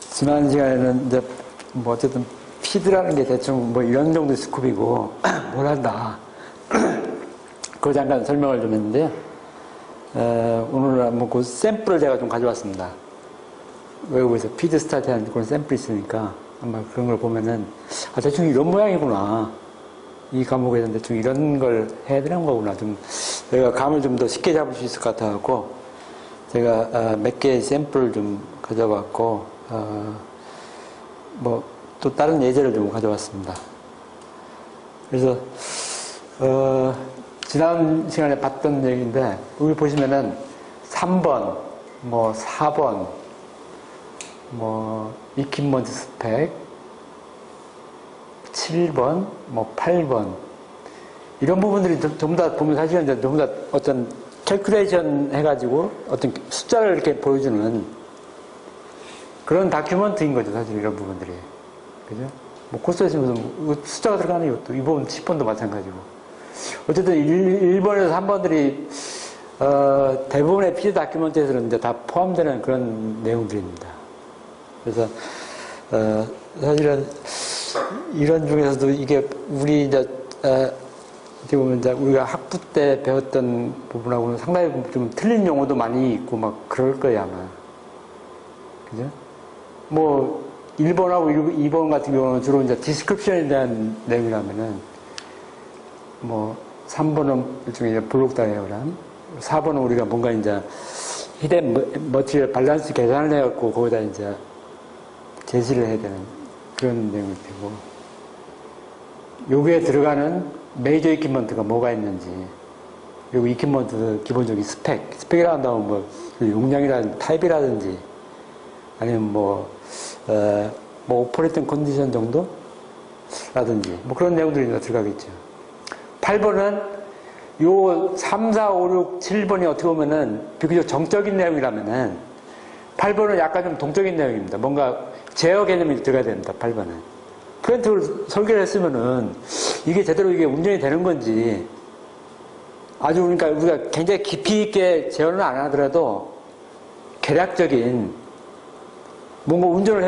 지난 시간에는 이제 뭐 어쨌든 피드라는 게 대충 뭐 이런 정도의 스쿱이고 뭘 한다. 그거 잠깐 설명을 좀 했는데요. 오늘은 한번 그 샘플을 제가 좀 가져왔습니다. 외국에서 피드 스타트하는 그런 샘플이 있으니까 아마 그런 걸 보면은 대충 이런 모양이구나. 이 과목에서는 대충 이런 걸 해야 되는 거구나. 좀 내가 감을 좀 더 쉽게 잡을 수 있을 것 같아갖고 제가 몇 개의 샘플을 좀 가져왔고 뭐 또 다른 예제를 좀 가져왔습니다. 그래서 지난 시간에 봤던 얘기인데 여기 보시면은 3번, 뭐 4번, 뭐 이퀴먼트 스펙, 7번, 뭐 8번 이런 부분들이 전부 다 보면 사실은 이제 전부 다 어떤 캘큘레이션 해가지고 어떤 숫자를 이렇게 보여주는 그런 다큐멘트인 거죠, 사실 이런 부분들이. 그죠? 뭐 코스에서 무슨 숫자가 들어가는 이것도 이 부분 10번도 마찬가지고. 어쨌든 1번에서 3번들이 대부분의 피드 다큐멘트에서는 이제 다 포함되는 그런 내용들입니다. 그래서 사실은 이런 중에서도 이게 우리 이제 어떻게 보면 이제 우리가 학부 때 배웠던 부분하고는 상당히 좀 틀린 용어도 많이 있고 막 그럴 거예요 아마. 그죠? 뭐 1번하고 2번 같은 경우는 주로 이제 디스크립션에 대한 내용이라면은 뭐 3번은 일종의 블록 다이어그램, 4번은 우리가 뭔가 이제 히든 머티리얼 밸런스 계산을 해갖고 거기다 이제 제시를 해야 되는 그런 내용이 되고, 여기에 들어가는 메이저 이퀴먼트가 뭐가 있는지, 그리고 이퀴먼트 기본적인 스펙이라고 한다면 뭐 용량이라든지 타입이라든지 아니면 뭐 오퍼레이팅 컨디션 정도? 라든지 뭐 그런 내용들이 들어가겠죠. 8번은 요 3, 4, 5, 6, 7번이 어떻게 보면은 비교적 정적인 내용이라면은 8번은 약간 좀 동적인 내용입니다. 뭔가 제어 개념이 들어가야 됩니다. 8번은. 플랜트를 설계를 했으면은 이게 제대로 이게 운전이 되는 건지 아주 그러니까 우리가 굉장히 깊이 있게 제어는 안 하더라도 개략적인 뭔가 운전이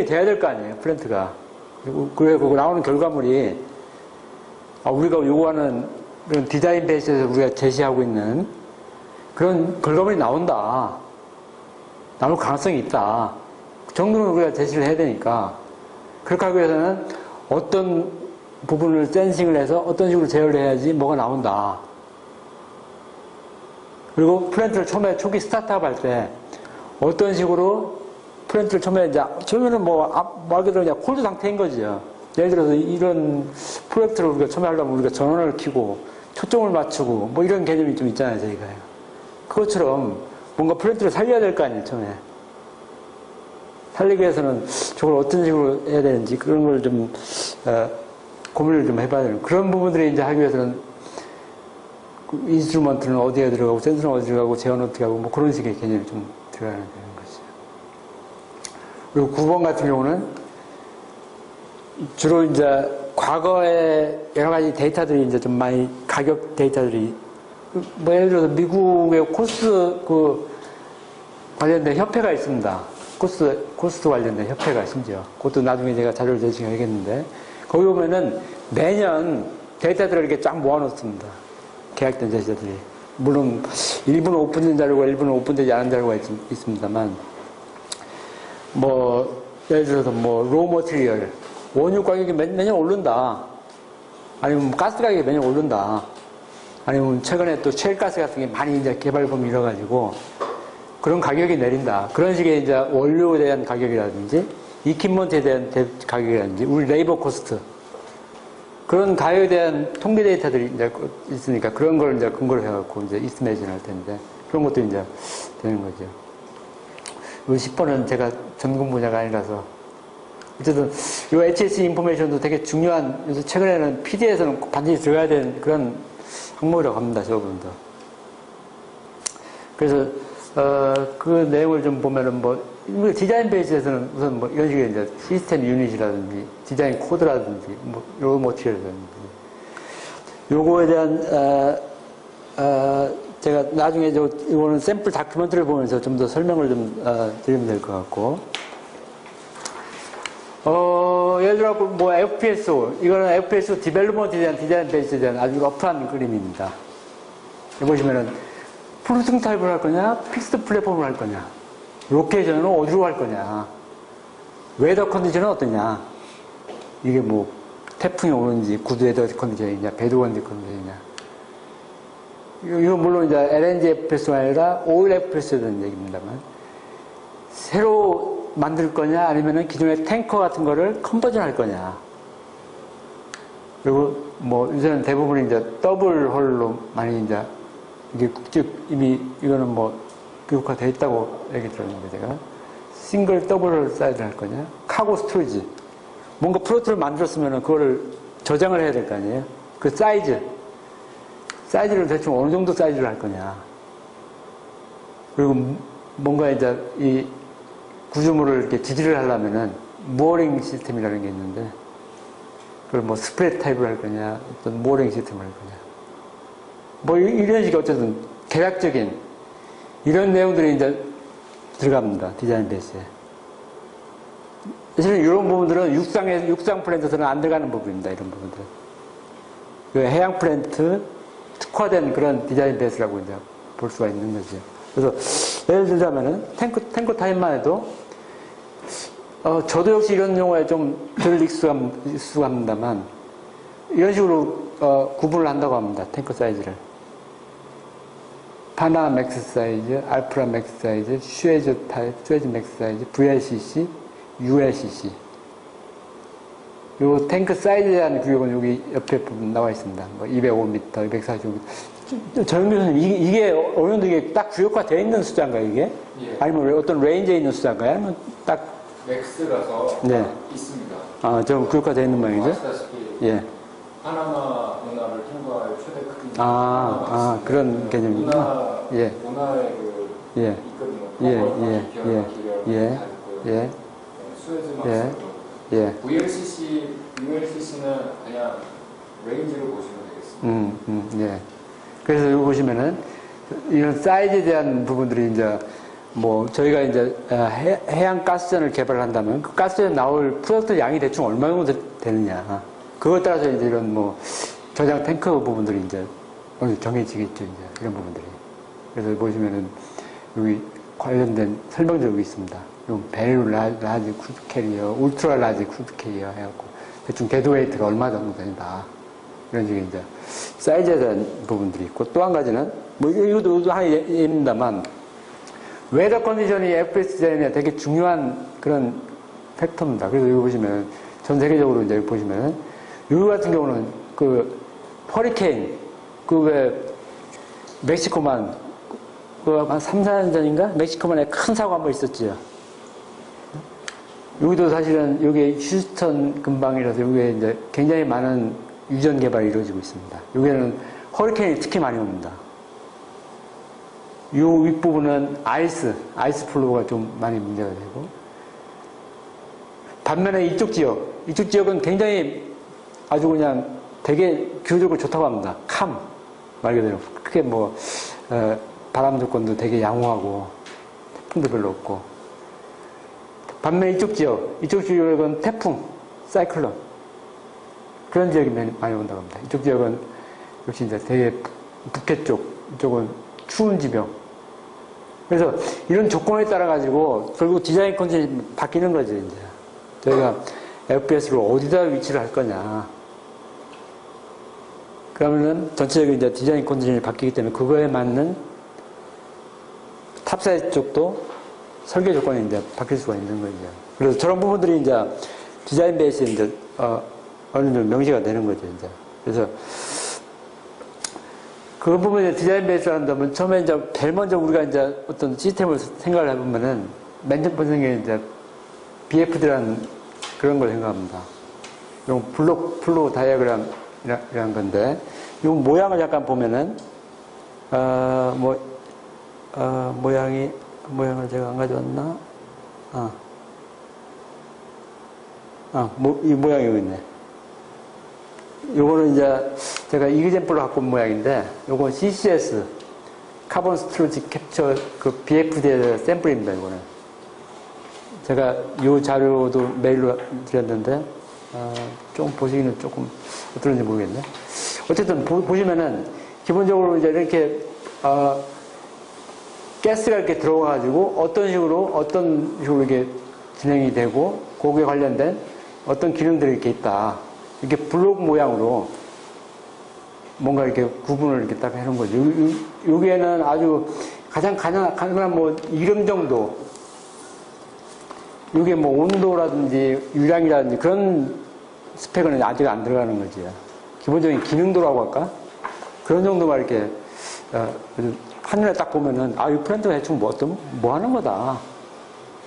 돼야 될 거 아니에요, 플랜트가. 그리고 나오는 결과물이, 우리가 요구하는 그런 디자인 베이스에서 우리가 제시하고 있는 그런 결과물이 나온다. 나올 가능성이 있다. 그 정도는 우리가 제시를 해야 되니까. 그렇게 하기 위해서는 어떤 부분을 센싱을 해서 어떤 식으로 제어를 해야지 뭐가 나온다. 그리고 플랜트를 처음에 초기 스타트업 할 때, 어떤 식으로 플랜트를 처음에는 말 그대로 그냥 콜드 상태인 거죠. 예를 들어서 이런 프로젝트를 우리가 처음에 하려면 우리가 전원을 켜고 초점을 맞추고 뭐 이런 개념이 좀 있잖아요, 저희가요. 그것처럼 뭔가 플랜트를 살려야 될 거 아니에요, 처음에. 살리기 위해서는 저걸 어떤 식으로 해야 되는지 그런 걸 좀, 고민을 좀 해봐야 되는 그런 부분들이 이제 하기 위해서는 인스트루먼트는 어디에 들어가고 센서는 어디 들어가고 제어는 어떻게 하고 뭐 그런 식의 개념이 좀 들어가는 거죠. 그리고 9번 같은 경우는 주로 이제 과거에 여러 가지 데이터들이 이제 좀 많이 가격 데이터들이 뭐 예를 들어서 미국의 코스 관련된 협회가 있습니다. 코스트 관련된 협회가 심지어 그것도 나중에 제가 자료를 제시해야겠는데 거기 보면은 매년 데이터들을 이렇게 쫙 모아놓습니다. 계약된 데이터들이. 물론 일부는 오픈된 자료가 일부는 오픈되지 않은 자료가 있습니다만 뭐 예를 들어서 뭐 로우 머티리얼 원유 가격이 매년 오른다. 아니면 가스 가격이 매년 오른다. 아니면 최근에 또 셰일가스 같은 게 많이 이제 개발범위 일어가지고 그런 가격이 내린다. 그런 식의 이제 원료에 대한 가격이라든지 이퀴먼트에 대한 가격이라든지 우리 레이버 코스트 그런 가격에 대한 통계 데이터들이 이제 있으니까 그런 걸 이제 근거로 해갖고 이제 이스티메이션 할 텐데 그런 것도 이제 되는 거죠. 이 10번은 제가 전공 분야가 아니라서 어쨌든 이 HSE 인포메이션도 되게 중요한, 요새 최근에는 PD에서는 반드시 들어가야 되는 그런 항목이라고 합니다. 저 부분도. 그래서 그 내용을 좀 보면은 뭐 디자인 베이스에서는 우선 뭐 이런 식의 이제 시스템 유닛이라든지 디자인 코드라든지 뭐 요 모티리얼이라든지 요거에 대한 제가 나중에 이거는 샘플 다큐멘터리를 보면서 좀 더 설명을 좀 드리면 될 것 같고 예를 들어 뭐 FPSO 이거는 FPSO 디벨로먼트에 대한 디자인 베이스에 대한 아주 러프한 그림입니다. 여기 보시면은 플루팅 타입을 할 거냐 픽스드 플랫폼을 할 거냐 로케이션은 어디로 갈 거냐 웨더 컨디션은 어떠냐 이게 뭐 태풍이 오는지 구드 웨더 컨디션이냐 배드 컨디션이냐 이거 물론 이제 LNG FPS가 아니라 오일 FPS에 대한 얘기입니다만 새로 만들 거냐 아니면은 기존의 탱커 같은 거를 컨버전 할 거냐 그리고 뭐 요새는 대부분 이제 더블 홀로 많이 이제 이게 이미 이거는 뭐 교육화되어 있다고 얘기 들었는데 제가 싱글 더블 사이즈를 할 거냐 카고 스토리지 뭔가 프로트를 만들었으면 그거를 저장을 해야 될 거 아니에요 그 사이즈를 대충 어느 정도 사이즈를 할 거냐 그리고 뭔가 이제 이 구조물을 이렇게 지지를 하려면은 무어링 시스템이라는 게 있는데 그걸 뭐 스프레드 타입을 할 거냐 어떤 무어링 시스템을 할 거냐 뭐 이런 식의 어쨌든 계략적인 이런 내용들이 이제 들어갑니다. 디자인 베이스에. 사실은 이런 부분들은 육상 플랜트에서는 안 들어가는 부분입니다. 이런 부분들은. 그 해양 플랜트 특화된 그런 디자인 베이스라고 이제 볼 수가 있는 거죠. 그래서 예를 들자면은 탱크 타입만 해도 저도 역시 이런 용어에 좀 덜 익숙합니다만 이런 식으로 구분을 한다고 합니다. 탱크 사이즈를. 파나 맥스 사이즈, 알프라 맥스 사이즈, 슈에즈 타입, 슈에즈 맥스 사이즈, VLCC, ULCC. 요 탱크 사이즈에 대한 규격은 여기 옆에 부분 나와 있습니다. 뭐 205m, 245m. 정영 교수님, 이게 어느 정도 이게 딱 규격화 되어 있는 숫자인가요, 이게? 예. 아니면 어떤 레인지에 있는 숫자인가요? 아니면 딱. 맥스라서 네. 있습니다. 아, 좀 규격화 되어 있는 모양이죠? 아시다시피. 예. 파나마 운하를 통과할 최대 크기. 그런 개념이구나. 예. 운하의 예. 있거든요. 예. 수에즈 막스. 예. VLCC, ULCC는 그냥 레인지로 보시면 되겠습니다. 예. 그래서 여기 보시면은 이런 사이즈에 대한 부분들이 이제 뭐 저희가 이제 해양 가스전을 개발한다면 그 가스전 나올 프로덕트 양이 대충 얼마 정도 되느냐. 그것에 따라서 이제 이런 뭐 저장 탱크 부분들이 이제 어느 정해지겠죠, 이제 이런 부분들이. 그래서 보시면은 여기 관련된 설명도 여기 있습니다. 베리 라지 크루즈 캐리어, 울트라 라지 크루즈 캐리어 해갖고 대충 데드웨이트가 얼마 정도 된다. 이런 식의 이제 사이즈에 대한 부분들이 있고 또 한 가지는 뭐 이것도 하나의 예입니다만 웨더 컨디션이 FPS 디자인에 되게 중요한 그런 팩터입니다. 그래서 여기 보시면 전 세계적으로 이제 여기 보시면 여기 같은 경우는 그 허리케인 그 왜 멕시코만 그 한 3, 4년 전인가 멕시코만에 큰 사고 한 번 있었지요. 여기도 사실은 여기 휴스턴 근방이라서 여기에 이제 굉장히 많은 유전 개발이 이루어지고 있습니다. 여기에는 허리케인이 특히 많이 옵니다. 이 윗부분은 아이스 플로우가 좀 많이 문제가 되고 반면에 이쪽 지역은 굉장히 아주 그냥 되게 기후적으로 좋다고 합니다. 말 그대로 크게 뭐 바람 조건도 되게 양호하고 태풍도 별로 없고 반면에 이쪽 지역은 태풍, 사이클론 그런 지역이 많이 온다고 합니다. 이쪽 지역은 역시 이제 되게 북해 이쪽은 추운 지병. 그래서 이런 조건에 따라 가지고 결국 디자인 컨디션이 바뀌는 거죠, 이제. 저희가 FPS를 어디다 위치를 할 거냐. 그러면은 전체적인 이제 디자인 컨디션이 바뀌기 때문에 그거에 맞는 탑사이즈 쪽도 설계 조건이 이제 바뀔 수가 있는 거죠. 그래서 저런 부분들이 이제 디자인 베이스에 이제 어느 정도 명시가 되는 거죠, 이제. 그래서 그 부분에 디자인 베이스를 한다면 처음에 이제 제일 먼저 우리가 이제 어떤 시스템을 생각을 해보면은 맨 첫 번째 이제 BFD라는 그런 걸 생각합니다. 이런 블록 플로우 다이어그램이라는 건데 이 모양을 잠깐 보면은, 모양을 제가 안 가져왔나? 이 모양이 여기 있네. 요거는 이제 제가 이그젠플로 갖고 온 모양인데, 요건 CCS, 카본 스토리지 캡처, BFD의 샘플입니다, 이거는. 제가 요 자료도 메일로 드렸는데, 좀 보시기는 조금 어떨지 모르겠네. 어쨌든 보시면은 기본적으로 이제 이렇게 가스가 이렇게 들어가가지고 어떤 식으로 이렇게 진행이 되고 거기에 관련된 어떤 기능들이 이렇게 있다. 이렇게 블록 모양으로 뭔가 이렇게 구분을 이렇게 딱 해놓은 거죠. 여기에는 아주 가장 간단한 뭐 이름 정도, 이게 뭐 온도라든지 유량이라든지 그런 스펙은 아직 안 들어가는 거지. 기본적인 기능도라고 할까? 그런 정도만 이렇게, 한눈에 딱 보면은, 이 플랜트가 대충 뭐 하는 거다.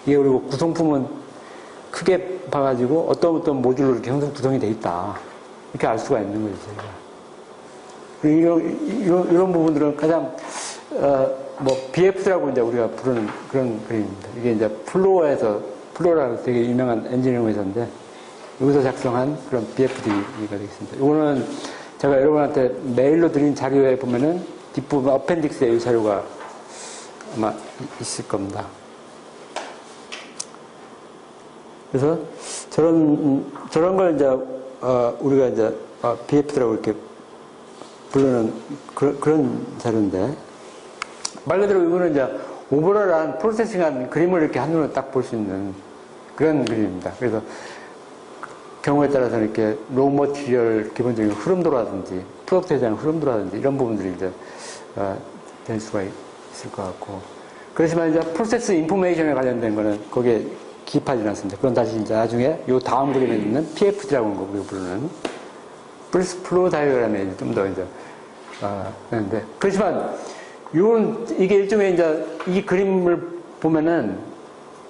이게 그리고 구성품은 크게 봐가지고 어떤 모듈로 이렇게 구성이 돼 있다. 이렇게 알 수가 있는 거지, 제가. 이런 부분들은 가장, BFD라고 이제 우리가 부르는 그런 그림입니다. 이게 이제 플로라고 되게 유명한 엔지니어링 회사인데, 여기서 작성한 그런 BFD가 되겠습니다. 이거는 제가 여러분한테 메일로 드린 자료에 보면은 뒷부분 어펜딕스에 이 자료가 아마 있을 겁니다. 그래서 저런 걸 이제 우리가 이제 BFD라고 이렇게 부르는 그런 자료인데, 말 그대로 이거는 이제 오버럴한 프로세싱한 그림을 이렇게 한눈에 딱 볼 수 있는 그런 그림입니다. 그래서 경우에 따라서는 이렇게 로우 머티리얼 기본적인 흐름도라든지 프로덕트에 대한 흐름도라든지 이런 부분들이 이제 될 수가 있을 것 같고, 그렇지만 이제 프로세스 인포메이션에 관련된 거는 거기에 기입하지 않습니다. 그건 다시 이제 나중에 요 다음 그림에 있는 PFD라고 하는 거 우리가 부르는 플러스 플로우 다이어그램에 좀 더 이제 하는데, 그렇지만 이게 일종의 이제 이 그림을 보면은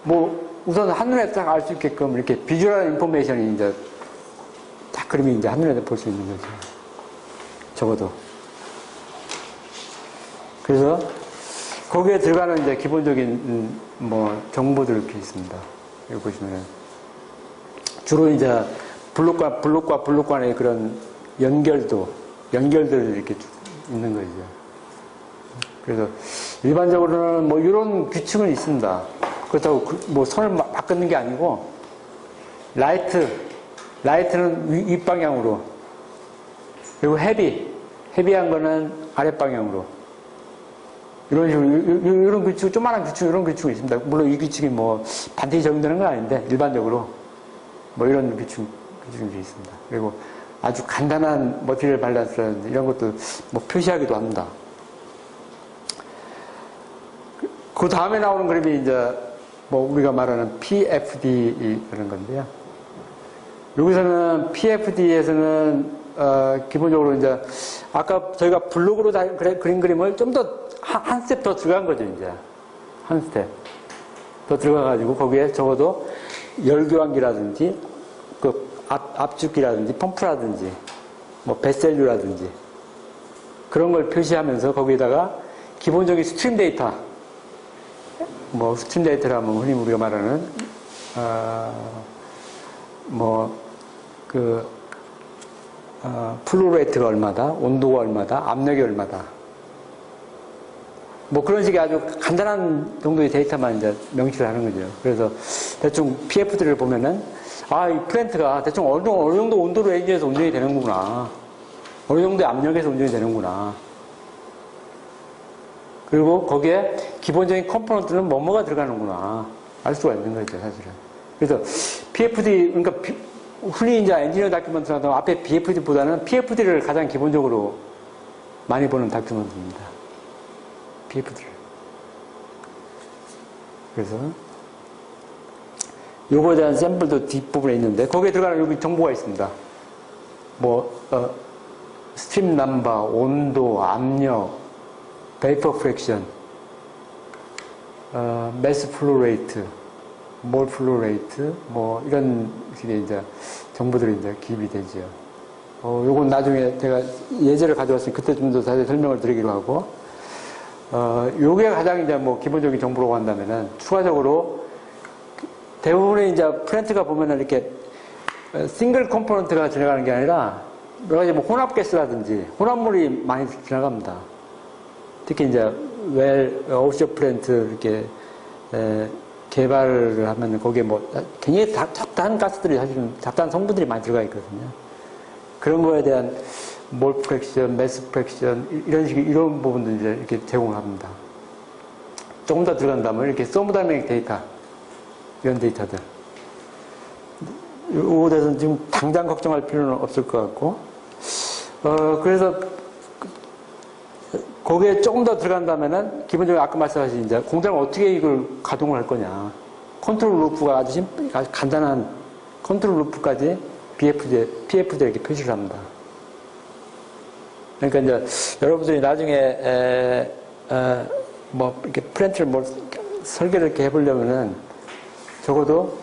뭐 우선 한눈에 딱 알 수 있게끔 이렇게 비주얼 인포메이션이 이제 딱 그림이 이제 한눈에 볼 수 있는 거죠. 적어도. 그래서 거기에 들어가는 이제 기본적인 뭐 정보들이 이렇게 있습니다. 여기 보시면은 주로 이제 블록과 블록 간의 그런 연결들이 이렇게 있는 거죠. 그래서 일반적으로는 뭐 이런 규칙은 있습니다. 그렇다고 뭐 선을 막 긋는 게 아니고, 라이트는 윗방향으로, 그리고 헤비한 거는 아랫방향으로, 이런 식으로, 이런 규칙, 조그마한 규칙, 이런 규칙이 있습니다. 물론 이 규칙이 뭐 반드시 적용되는 건 아닌데, 일반적으로 뭐 이런 규칙이 있습니다. 그리고 아주 간단한 머티리얼 밸런스라든지 이런 것도 뭐 표시하기도 합니다. 그 다음에 나오는 그림이 이제 뭐 우리가 말하는 PFD라는 건데요. 여기서는 PFD에서는 기본적으로 이제 아까 저희가 블록으로 그린 그림을 좀 더 한 스텝 더 들어간 거죠, 이제. 한 스텝 더 들어가가지고 거기에 적어도 열교환기라든지 그 압축기라든지 펌프라든지 뭐 배셀류라든지 그런 걸 표시하면서 거기에다가 기본적인 스트림 데이터, 뭐 스트림 데이터라면 흔히 우리가 말하는 플로 레이트가 얼마다, 온도가 얼마다, 압력이 얼마다, 뭐 그런 식의 아주 간단한 정도의 데이터만 이제 명시를 하는 거죠. 그래서 대충 PFD를 보면은 이 플랜트가 대충 어느 정도 온도 레인지에서 운전이 되는구나, 어느 정도의 압력에서 운전이 되는구나. 그리고 거기에 기본적인 컴포넌트는 뭐가 들어가는구나 알 수가 있는 거죠, 사실은. 그래서 PFD, 그러니까 흔히 이제 엔지니어 다큐멘트라도 앞에 BFD보다는 PFD를 가장 기본적으로 많이 보는 다큐멘트입니다. PFD를. 그래서 요거에 대한 샘플도 뒷부분에 있는데 거기에 들어가는 여기 정보가 있습니다. 스트림 넘버, 온도, 압력, 베이퍼 프랙션, 매스 플로 레이트, 몰 플로 레이트, 뭐 이런 식의 이제 정보들이 이제 기입이 되죠. 요건 나중에 제가 예제를 가져왔으니 그때 좀 더 자세히 설명을 드리기로 하고, 요게 가장 이제 뭐 기본적인 정보라고 한다면은, 추가적으로 대부분의 이제 플랜트가 보면은 이렇게 싱글 컴포넌트가 지나가는 게 아니라, 여러 가지 뭐 혼합가스라든지 혼합물이 많이 지나갑니다. 특히 이제 오프쇼 플랜트 이렇게 개발을 하면 거기에 뭐 굉장히 잡다한 가스들이 사실은 잡다한 성분들이 많이 들어가 있거든요. 그런 거에 대한 몰 프랙션, 매스 프랙션 이런 부분들 이제 이렇게 제공을 합니다. 조금 더 들어간다면 이렇게 서머다이내믹 데이터 이런 데이터들. 요거에 대해서는 지금 당장 걱정할 필요는 없을 것 같고, 그래서 거기에 조금 더 들어간다면은 기본적으로 아까 말씀하신 이제 공장을 어떻게 이걸 가동을 할 거냐. 컨트롤 루프가 아주 간단한 컨트롤 루프까지 PFD 이렇게 표시를 합니다. 그러니까 이제 여러분들이 나중에 뭐 이렇게 플랜트를 뭐 설계를 이렇게 해보려면은 적어도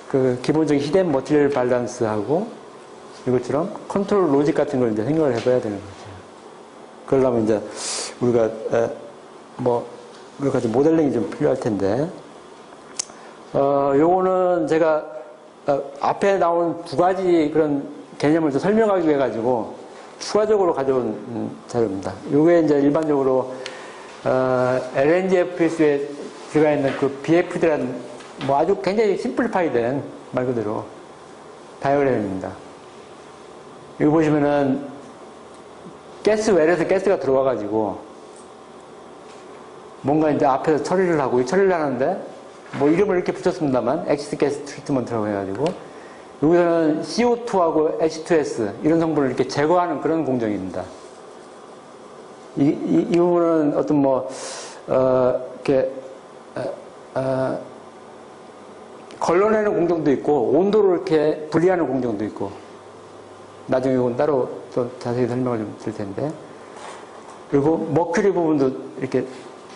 그 기본적인 히덴 머티리얼 밸런스하고 이것처럼 컨트롤 로직 같은 걸 이제 생각을 해봐야 되는 거죠. 그러려면 이제 우리가 뭐 여러 가지 모델링이 좀 필요할 텐데, 요거는 제가 앞에 나온 두 가지 그런 개념을 좀 설명하기 위해 가지고 추가적으로 가져온 자료입니다. 요게 이제 일반적으로 LNGFS에 들어가 있는 그 BFD라는 뭐 아주 굉장히 심플리파이된 말 그대로 다이어그램입니다. 여기 보시면은 가스 웰에서 가스가 들어와가지고 뭔가 이제 앞에서 처리를 하고 이 처리를 하는데 뭐 이름을 이렇게 붙였습니다만 엑시스 가스 트리트먼트라고 해가지고 여기서는 CO2하고 H2S 이런 성분을 이렇게 제거하는 그런 공정입니다. 이 부분은 어떤 뭐 이렇게 걸러내는 공정도 있고 온도를 이렇게 분리하는 공정도 있고 나중에 이건 따로 또 자세히 설명을 좀 드릴 텐데, 그리고 머큐리 부분도 이렇게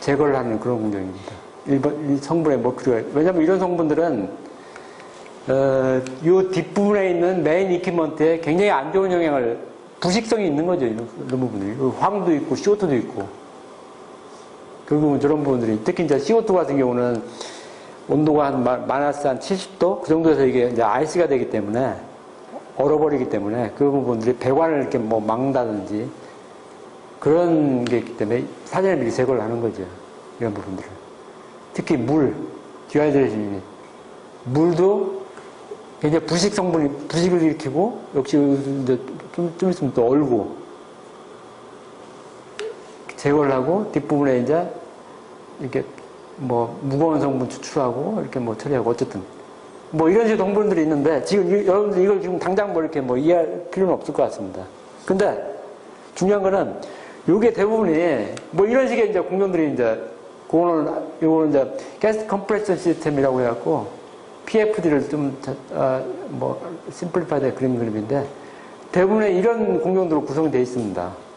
제거를 하는 그런 공정입니다. 이 성분의 머큐리가, 왜냐하면 이런 성분들은 이 뒷부분에 있는 메인 이퀴먼트에 굉장히 안 좋은 영향을, 부식성이 있는 거죠. 이런 부분들이. 황도 있고 CO2도 있고. 결국은 저런 부분들이, 특히 이제 CO2 같은 경우는 온도가 한 마이너스 한 70도? 그 정도에서 이게 이제 아이스가 되기 때문에, 얼어버리기 때문에 그 부분들이 배관을 이렇게 뭐 막는다든지 그런 게 있기 때문에 사전에 미리 제거를 하는 거죠. 이런 부분들을. 특히 물, 디하이드레이션 유닛. 물도 굉장히 부식을 일으키고, 역시 좀 있으면 또 얼고, 제거를 하고, 뒷부분에 이제 이렇게 뭐 무거운 성분 추출하고, 이렇게 뭐 처리하고, 어쨌든. 뭐 이런 식의 성분들이 있는데, 지금 여러분들 이걸 지금 당장 뭐 이렇게 뭐 이해할 필요는 없을 것 같습니다. 근데 중요한 거는, 요게 대부분이 뭐 이런 식의 이제 공정들이 이제, 요거는 이제 가스 컴프레션 시스템이라고 해갖고, PFD를 좀, 뭐, 심플리파이드 그림인데, 대부분의 이런 공정들로 구성이 되어 있습니다.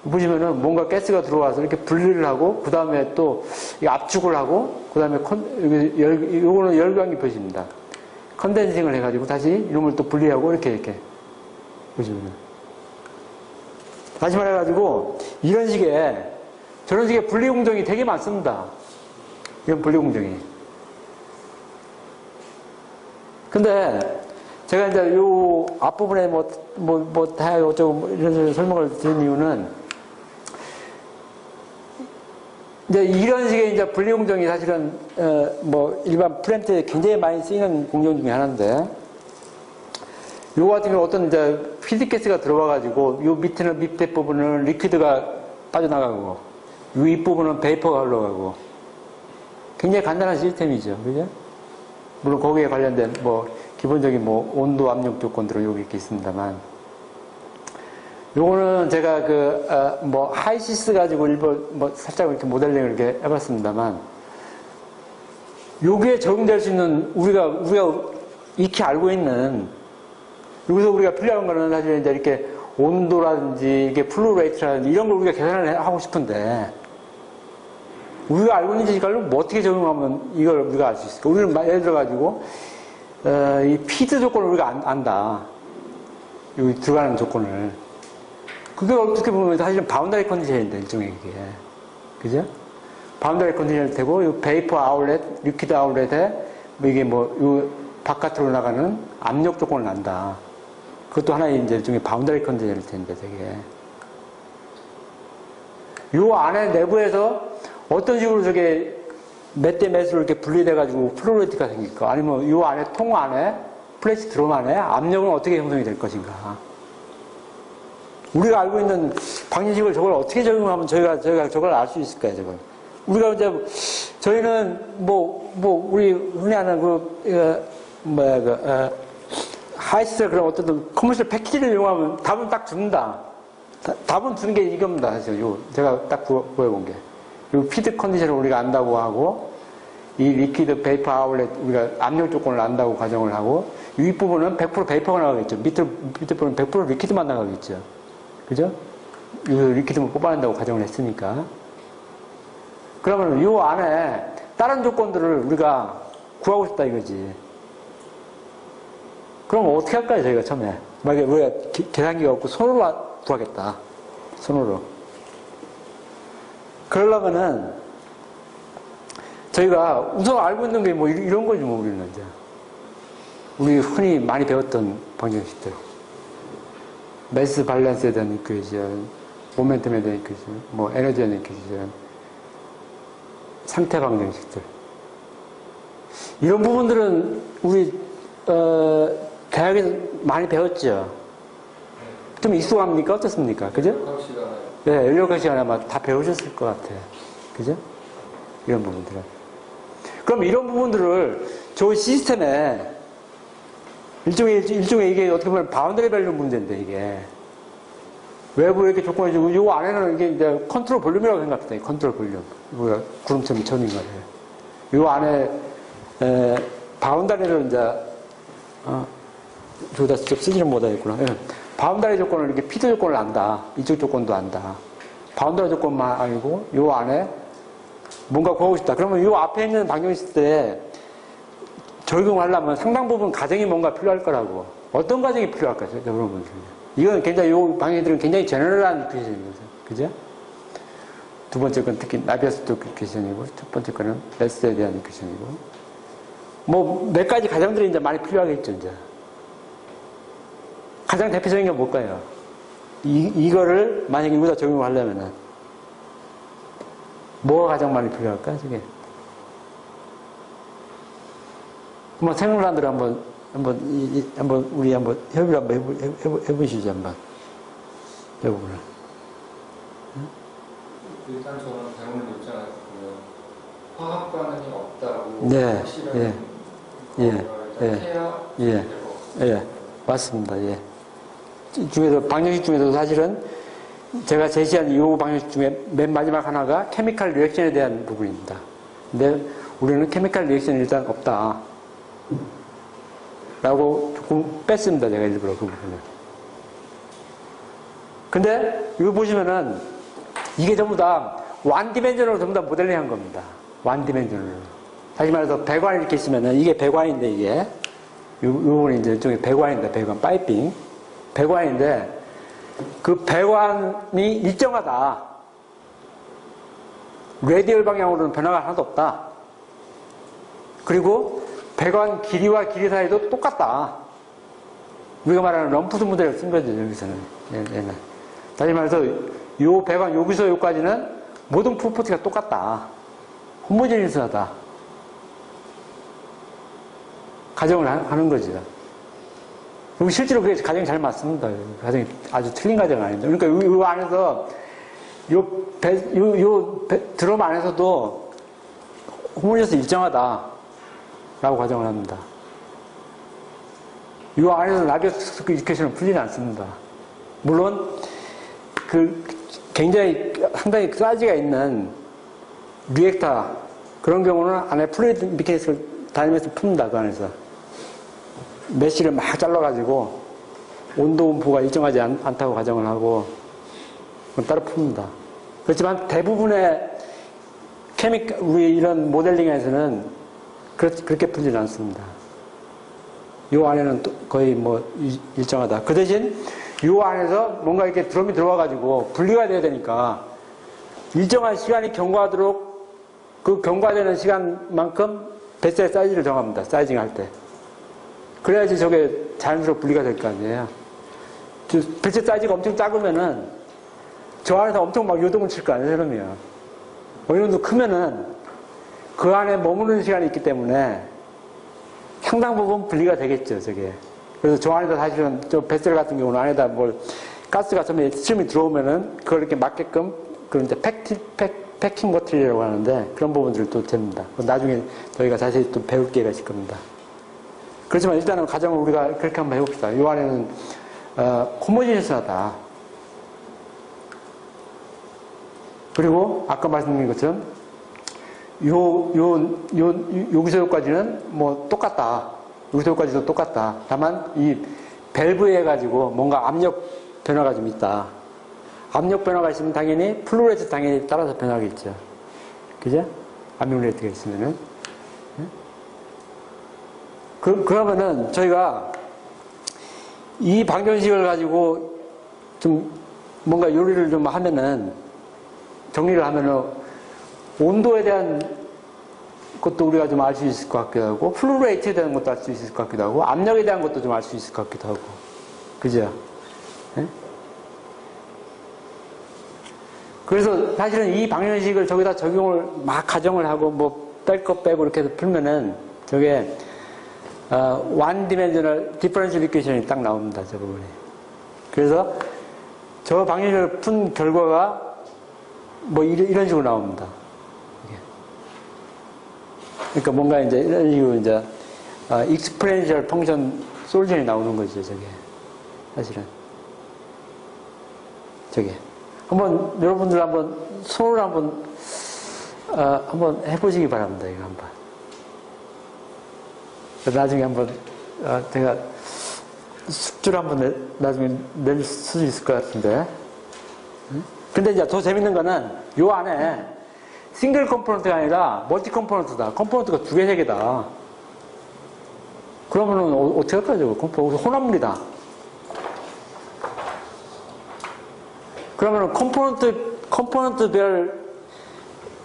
보시면은 뭔가 가스가 들어와서 이렇게 분리를 하고, 그 다음에 또 압축을 하고, 그 다음에 요거는 열광기 표시입니다. 컨덴싱을 해가지고 다시 이놈을 또 분리하고 이렇게 보시면은. 다시 말해가지고, 저런 식의 분리 공정이 되게 많습니다. 이런 분리 공정이. 근데, 제가 이제 요 앞부분에 다 어쩌고 이런 식으로 설명을 드린 이유는, 이제 이런 식의 이제 분리 공정이 사실은, 뭐 일반 플랜트에 굉장히 많이 쓰이는 공정 중에 하나인데, 요거 같은 경우 어떤 이제 필드가스가 들어와가지고, 요 밑에 부분은 리퀴드가 빠져나가고, 요 윗부분은 베이퍼가 흘러가고, 굉장히 간단한 시스템이죠. 그죠? 물론 거기에 관련된 뭐, 기본적인 뭐, 온도 압력 조건들은 여기 이렇게 있습니다만, 요거는 제가 뭐, 하이시스 가지고 뭐, 살짝 이렇게 모델링을 이렇게 해봤습니다만, 요게 적용될 수 있는, 우리가 익히 알고 있는, 여기서 우리가 필요한 거는 사실 이제 이렇게 온도라든지, 이게 플루 레이트라든지, 이런 걸 우리가 계산을 하고 싶은데, 우리가 알고 있는 지식을 뭐 어떻게 적용하면 이걸 우리가 알 수 있을까? 우리는 예를 들어가지고, 이 피드 조건을 우리가 안다. 여기 들어가는 조건을. 그게 어떻게 보면 사실은 바운더리 컨디션인데, 일종의 이게. 그죠? 바운더리 컨디션이 되고, 이 베이퍼 아울렛, 리퀴드 아울렛에, 뭐 이게 뭐, 요 바깥으로 나가는 압력 조건을 난다. 그것도 하나의 이제 일종의 바운더리 컨디션일 텐데, 되게. 요 안에 내부에서 어떤 식으로 저게 몇 대 몇으로 이렇게 분리돼가지고 플루이드가 생길까? 아니면 요 안에 통 안에, 플래시 드럼 안에 압력은 어떻게 형성이 될 것인가? 우리가 알고 있는 방정식을 저걸 어떻게 적용하면 저희가 저걸 알 수 있을까요, 저걸? 우리가 이제, 저희는 우리 흔히 하는 하이스트 그런 어떤 커머셜 패키지를 이용하면 답은 딱 줍니다. 답은 주는 게 이겁니다, 사실. 제가 딱 보여본 게. 이 피드 컨디션을 우리가 안다고 하고, 이 리퀴드 베이퍼 아울렛 우리가 압력 조건을 안다고 가정을 하고, 이 윗부분은 100% 베이퍼가 나가겠죠. 밑에 부분은 100% 리퀴드만 나가겠죠. 그죠? 이 리퀴드만 뽑아낸다고 가정을 했으니까. 그러면 이 안에 다른 조건들을 우리가 구하고 싶다 이거지. 그럼 어떻게 할까요, 저희가 처음에? 만약에 우리가 계산기가 없고 손으로 구하겠다. 손으로. 그러려면은, 저희가 우선 알고 있는 게 뭐 이런 거지, 뭐, 우리는 이제. 우리 흔히 많이 배웠던 방정식들. 매스 밸런스에 대한 이퀘이션, 모멘텀에 대한 이퀘이션, 뭐, 에너지에 대한 이퀘이션, 상태 방정식들. 이런 부분들은 우리, 대학에서 많이 배웠죠. 좀 익숙합니까? 어떻습니까? 그죠? 네, 연료학 시간에 아마 다 배우셨을 것 같아요. 그죠? 이런 부분들은. 그럼 이런 부분들을 저 시스템에 일종의 이게 어떻게 보면 바운더리 밸류 문제인데, 이게. 외부에 이렇게 조건을 주고, 요 안에는 이게 이제 컨트롤 볼륨이라고 생각합니다. 컨트롤 볼륨. 우리가 구름처럼 쳐는 거예요. 요 안에, 바운더리를 이제, 저기다 직접 쓰지는 못하겠구나. 예. 바운더리 조건을 이렇게 피드 조건을 안다. 이쪽 조건도 안다. 바운더리 조건만 알고 요 안에 뭔가 구하고 싶다. 그러면 요 앞에 있는 방정식들에 적용하려면 상당 부분 가정이 뭔가 필요할 거라고. 어떤 가정이 필요할까요? 여러분. 이건 굉장히 요 방정식들은 굉장히 제너럴한 이퀘이션입니다. 그죠? 두 번째 건 특히 나비아스토 이퀘이션이고 첫 번째 거는 레스에 대한 이퀘이션이고 뭐 몇 가지 가정들이 이제 많이 필요하겠죠, 이제. 가장 대표적인 게 뭘까요? 이거를 만약에 여기다 적용을 하려면은, 뭐가 가장 많이 필요할까, 저게? 한번 생각난대로 우리 협의를 한번 해보시죠, 한번. 이 부분을. 일단 저는 대문을 입장에서 보면, 화학 반응이 없다고. 네, 확실한 예, 맞습니다, 예. 중에서, 방정식 중에서도 사실은 제가 제시한 이 방정식 중에 맨 마지막 하나가 케미칼 리액션에 대한 부분입니다. 근데 우리는 케미칼 리액션이 일단 없다. 라고 조금 뺐습니다. 제가 일부러 그 부분을. 근데 이거 보시면은 이게 전부 다 완디멘전으로 전부 다 모델링 한 겁니다. 완디멘전으로. 다시 말해서 배관이 이렇게 있으면은 이게 배관인데 이게 이 부분이 이제 일종의 배관인데 배관, 파이핑. 배관인데 그 배관이 일정하다. 레디얼 방향으로는 변화가 하나도 없다. 그리고 배관 길이와 길이 사이도 똑같다. 우리가 말하는 럼프드 모델을 쓴 거죠, 여기서는. 얘는. 다시 말해서 요 배관 여기서 여기까지는 모든 프로퍼티가 똑같다. 호모제니스하다. 가정을 하는 거죠. 그리고 실제로 그게 가정이 잘 맞습니다. 가정이 아주 틀린 가정은 아닌데. 그러니까 이 안에서 드럼 안에서도 호모제니스 일정하다. 라고 가정을 합니다. 이 안에서 라디오스 이퀘이션은 풀리지 않습니다. 물론, 굉장히 상당히 사이즈가 있는 리액터, 그런 경우는 안에 플루이드 미케니스를 다니면서 풉니다, 그 안에서. 메쉬를 막 잘라가지고, 온도 분포가 일정하지 않다고 가정을 하고, 그건 따로 풉니다. 그렇지만 대부분의 우리 이런 모델링에서는 그렇게 풀지는 않습니다. 요 안에는 또 거의 뭐 일정하다. 그 대신 요 안에서 뭔가 이렇게 드럼이 들어와가지고 분리가 돼야 되니까 일정한 시간이 경과하도록 그 경과되는 시간만큼 뱃살 사이즈를 정합니다. 사이징 할 때. 그래야지 저게 자연스럽게 분리가 될 거 아니에요. 뱃살 사이즈가 엄청 작으면은 저 안에서 엄청 막 요동을 칠 거 아니에요, 사람이요. 어느 정도 크면은 그 안에 머무르는 시간이 있기 때문에 상당 부분 분리가 되겠죠, 저게. 그래서 저 안에다 사실은 저 뱃살 같은 경우는 안에다 뭘 가스가 스침이 들어오면은 그걸 이렇게 막게끔 그런 이제 패킹 머티리얼이라고 하는데 그런 부분들도 됩니다. 나중에 저희가 자세히 또 배울 기회가 있을 겁니다. 그렇지만 일단은 가정을 우리가 그렇게 한번 해봅시다. 이 안에는 호모지니스하다. 그리고 아까 말씀드린 것처럼 여기서까지는 뭐 똑같다. 여기서까지도 똑같다. 다만 이 밸브에 해가지고 뭔가 압력 변화가 좀 있다. 압력 변화가 있으면 당연히 플루레이트 당연히 따라서 변하겠죠. 그죠? 압력 레이트가 있으면은. 그러면은 저희가 이 방정식을 가지고 좀 뭔가 요리를 좀 하면은 정리를 하면은 온도에 대한 것도 우리가 좀 알 수 있을 것 같기도 하고 플루레이트에 대한 것도 알 수 있을 것 같기도 하고 압력에 대한 것도 좀 알 수 있을 것 같기도 하고 그죠? 네? 그래서 사실은 이 방정식을 저기다 적용을 막 가정을 하고 뭐 뺄 거 빼고 이렇게 해서 풀면은 저게 one dimensional differential equation이 딱 나옵니다. 저 부분이. 그래서 저 방정식을 푼 결과가 뭐 이런 식으로 나옵니다. 그러니까 뭔가 이제 이런 식으로 이제 exponential 펑션 솔루션이 나오는 거죠. 저게 사실은 저게 한번 여러분들 한번 손으로 한번 해보시기 바랍니다. 이거 한번. 나중에 한번 제가 숙주를 한번 나중에 낼 수 있을 것 같은데. 근데 이제 더 재밌는 거는 요 안에 싱글 컴포넌트가 아니라 멀티 컴포넌트다. 컴포넌트가 2개, 3개다. 그러면은 어떻게 할까요? 저거 컴포넌트 혼합물이다. 그러면은 컴포넌트별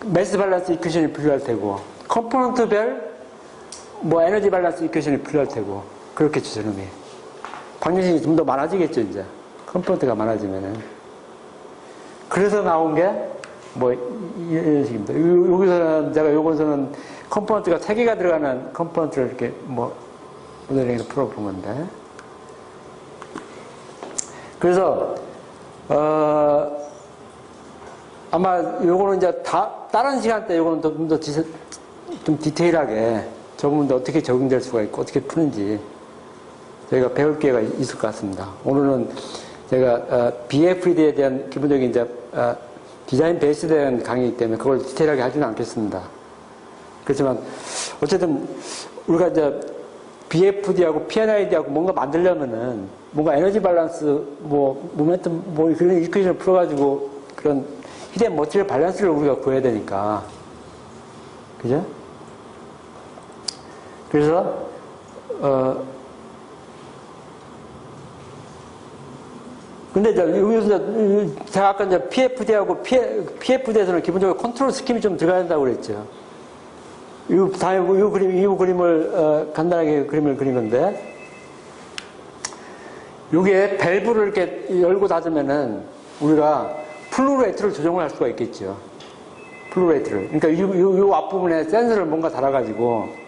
매스 밸런스 이퀘이션이 필요할 테고 컴포넌트별 뭐 에너지 밸런스 이퀘이션이 필요할 테고 그렇겠죠, 저놈이. 방정식이 좀 더 많아지겠죠, 이제. 컴포넌트가 많아지면은. 그래서 나온 게 뭐 이런 식입니다. 여기서는 제가 요거서는 컴포넌트가 3개가 들어가는 컴포넌트를 이렇게 뭐 모델링해서 풀어본 건데. 그래서 아마 요거는 이제 다른 시간대 요거는 좀 더 좀 디테일하게 적으면 어떻게 적용될 수가 있고 어떻게 푸는지 저희가 배울 기회가 있을 것 같습니다. 오늘은 제가 BFD에 대한 기본적인 이제 디자인 베이스에 대한 강의이기 때문에 그걸 디테일하게 하지는 않겠습니다. 그렇지만 어쨌든 우리가 이제 BFD하고 PNID하고 뭔가 만들려면은 뭔가 에너지 밸런스 뭐 모멘텀 뭐 그런 이퀘이션을 풀어가지고 그런 히덴 머티리얼 밸런스를 우리가 구해야 되니까 그죠? 그래서 근데 여기서 제가 아까 이제 PFD하고 PFD에서는 기본적으로 컨트롤 스킴이 좀 들어가야 된다고 그랬죠. 이 그림을 간단하게 그림을 그린 건데 여기에 밸브를 이렇게 열고 닫으면은 우리가 플루레이트를 조정을 할 수가 있겠죠. 플루레이트를. 그러니까 이 앞부분에 센서를 뭔가 달아가지고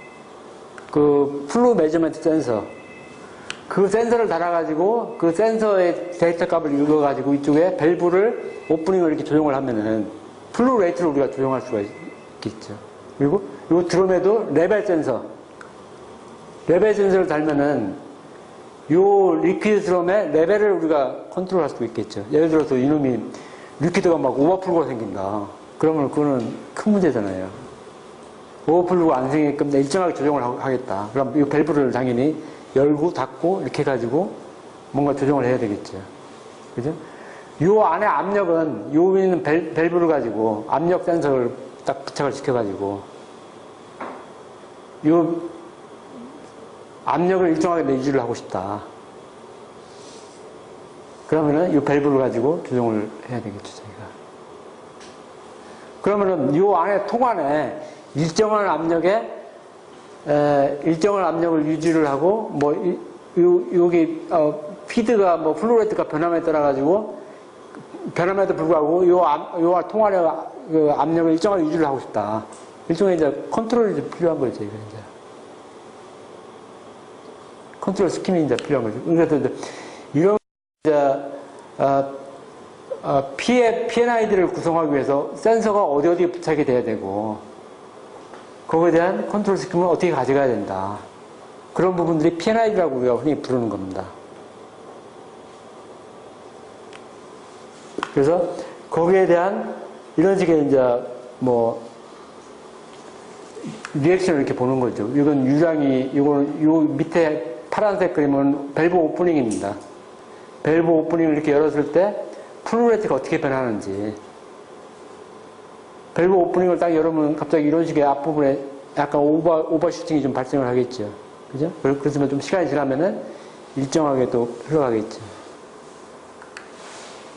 그 플루 매저먼트 센서 그 센서를 달아가지고 그 센서의 데이터 값을 읽어가지고 이쪽에 밸브를 오프닝을 이렇게 조정을 하면은 플루레이트를 우리가 조정할 수가 있겠죠. 그리고 이 드럼에도 레벨 센서를 달면은 요 리퀴드 드럼의 레벨을 우리가 컨트롤할 수 있겠죠. 예를 들어서 이놈이 리퀴드가 막 오버플로가 생긴다. 그러면 그거는 큰 문제잖아요. 오버플로가 안 생기게끔 일정하게 조정을 하겠다. 그럼 이 밸브를 당연히 열고 닫고 이렇게 해가지고 뭔가 조정을 해야 되겠죠. 그죠? 요 안에 압력은 요 위에 있는 밸브를 가지고 압력 센서를 딱 부착을 시켜가지고 요 압력을 일정하게 유지를 하고 싶다. 그러면은 이 밸브를 가지고 조정을 해야 되겠죠, 저희가. 그러면은 이 안에, 통 안에 일정한 압력을 유지를 하고, 여기, 피드가, 플루레트가 변함에 따라가지고, 변함에도 불구하고, 요 통 안에 그 압력을 일정하게 유지를 하고 싶다. 일종의 이제 컨트롤이 필요한 거죠, 이거 이제. 컨트롤 스킴이 이제 필요한 거죠. 그래서 이제, 이런, 이제, PNID를 구성하기 위해서 센서가 어디 부착이 돼야 되고, 거기에 대한 컨트롤 스킴을 어떻게 가져가야 된다. 그런 부분들이 PNID라고 우리가 흔히 부르는 겁니다. 그래서 거기에 대한 이런 식의 이제 리액션을 이렇게 보는 거죠. 이건 유량이, 요 밑에 파란색 그림은 밸브 오프닝입니다. 밸브 오프닝을 이렇게 열었을 때 플루레트가 어떻게 변하는지. 밸브 오프닝을 딱 열으면 갑자기 이런 식의 앞부분에 약간 오버슈팅이 좀 발생을 하겠죠. 그죠? 그렇지만 좀 시간이 지나면은 일정하게 또 흘러가겠죠.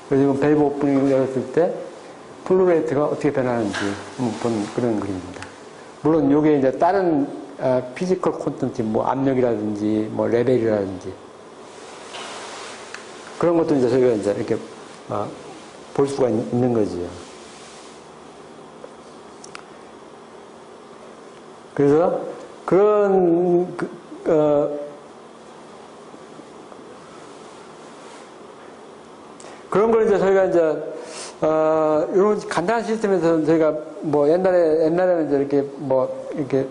그래서 이건 밸브 오프닝을 열었을 때 플루레트가 어떻게 변하는지 본 그런 그림입니다. 물론 이게 이제 다른 피지컬 콘텐츠, 압력이라든지, 레벨이라든지 그런 것도 이제 저희가 이제 이렇게 볼 수가 있는 거지요. 그래서 그런 그런 걸 이제 저희가 이제 이런 간단한 시스템에서 저희가 옛날에는 이제 이렇게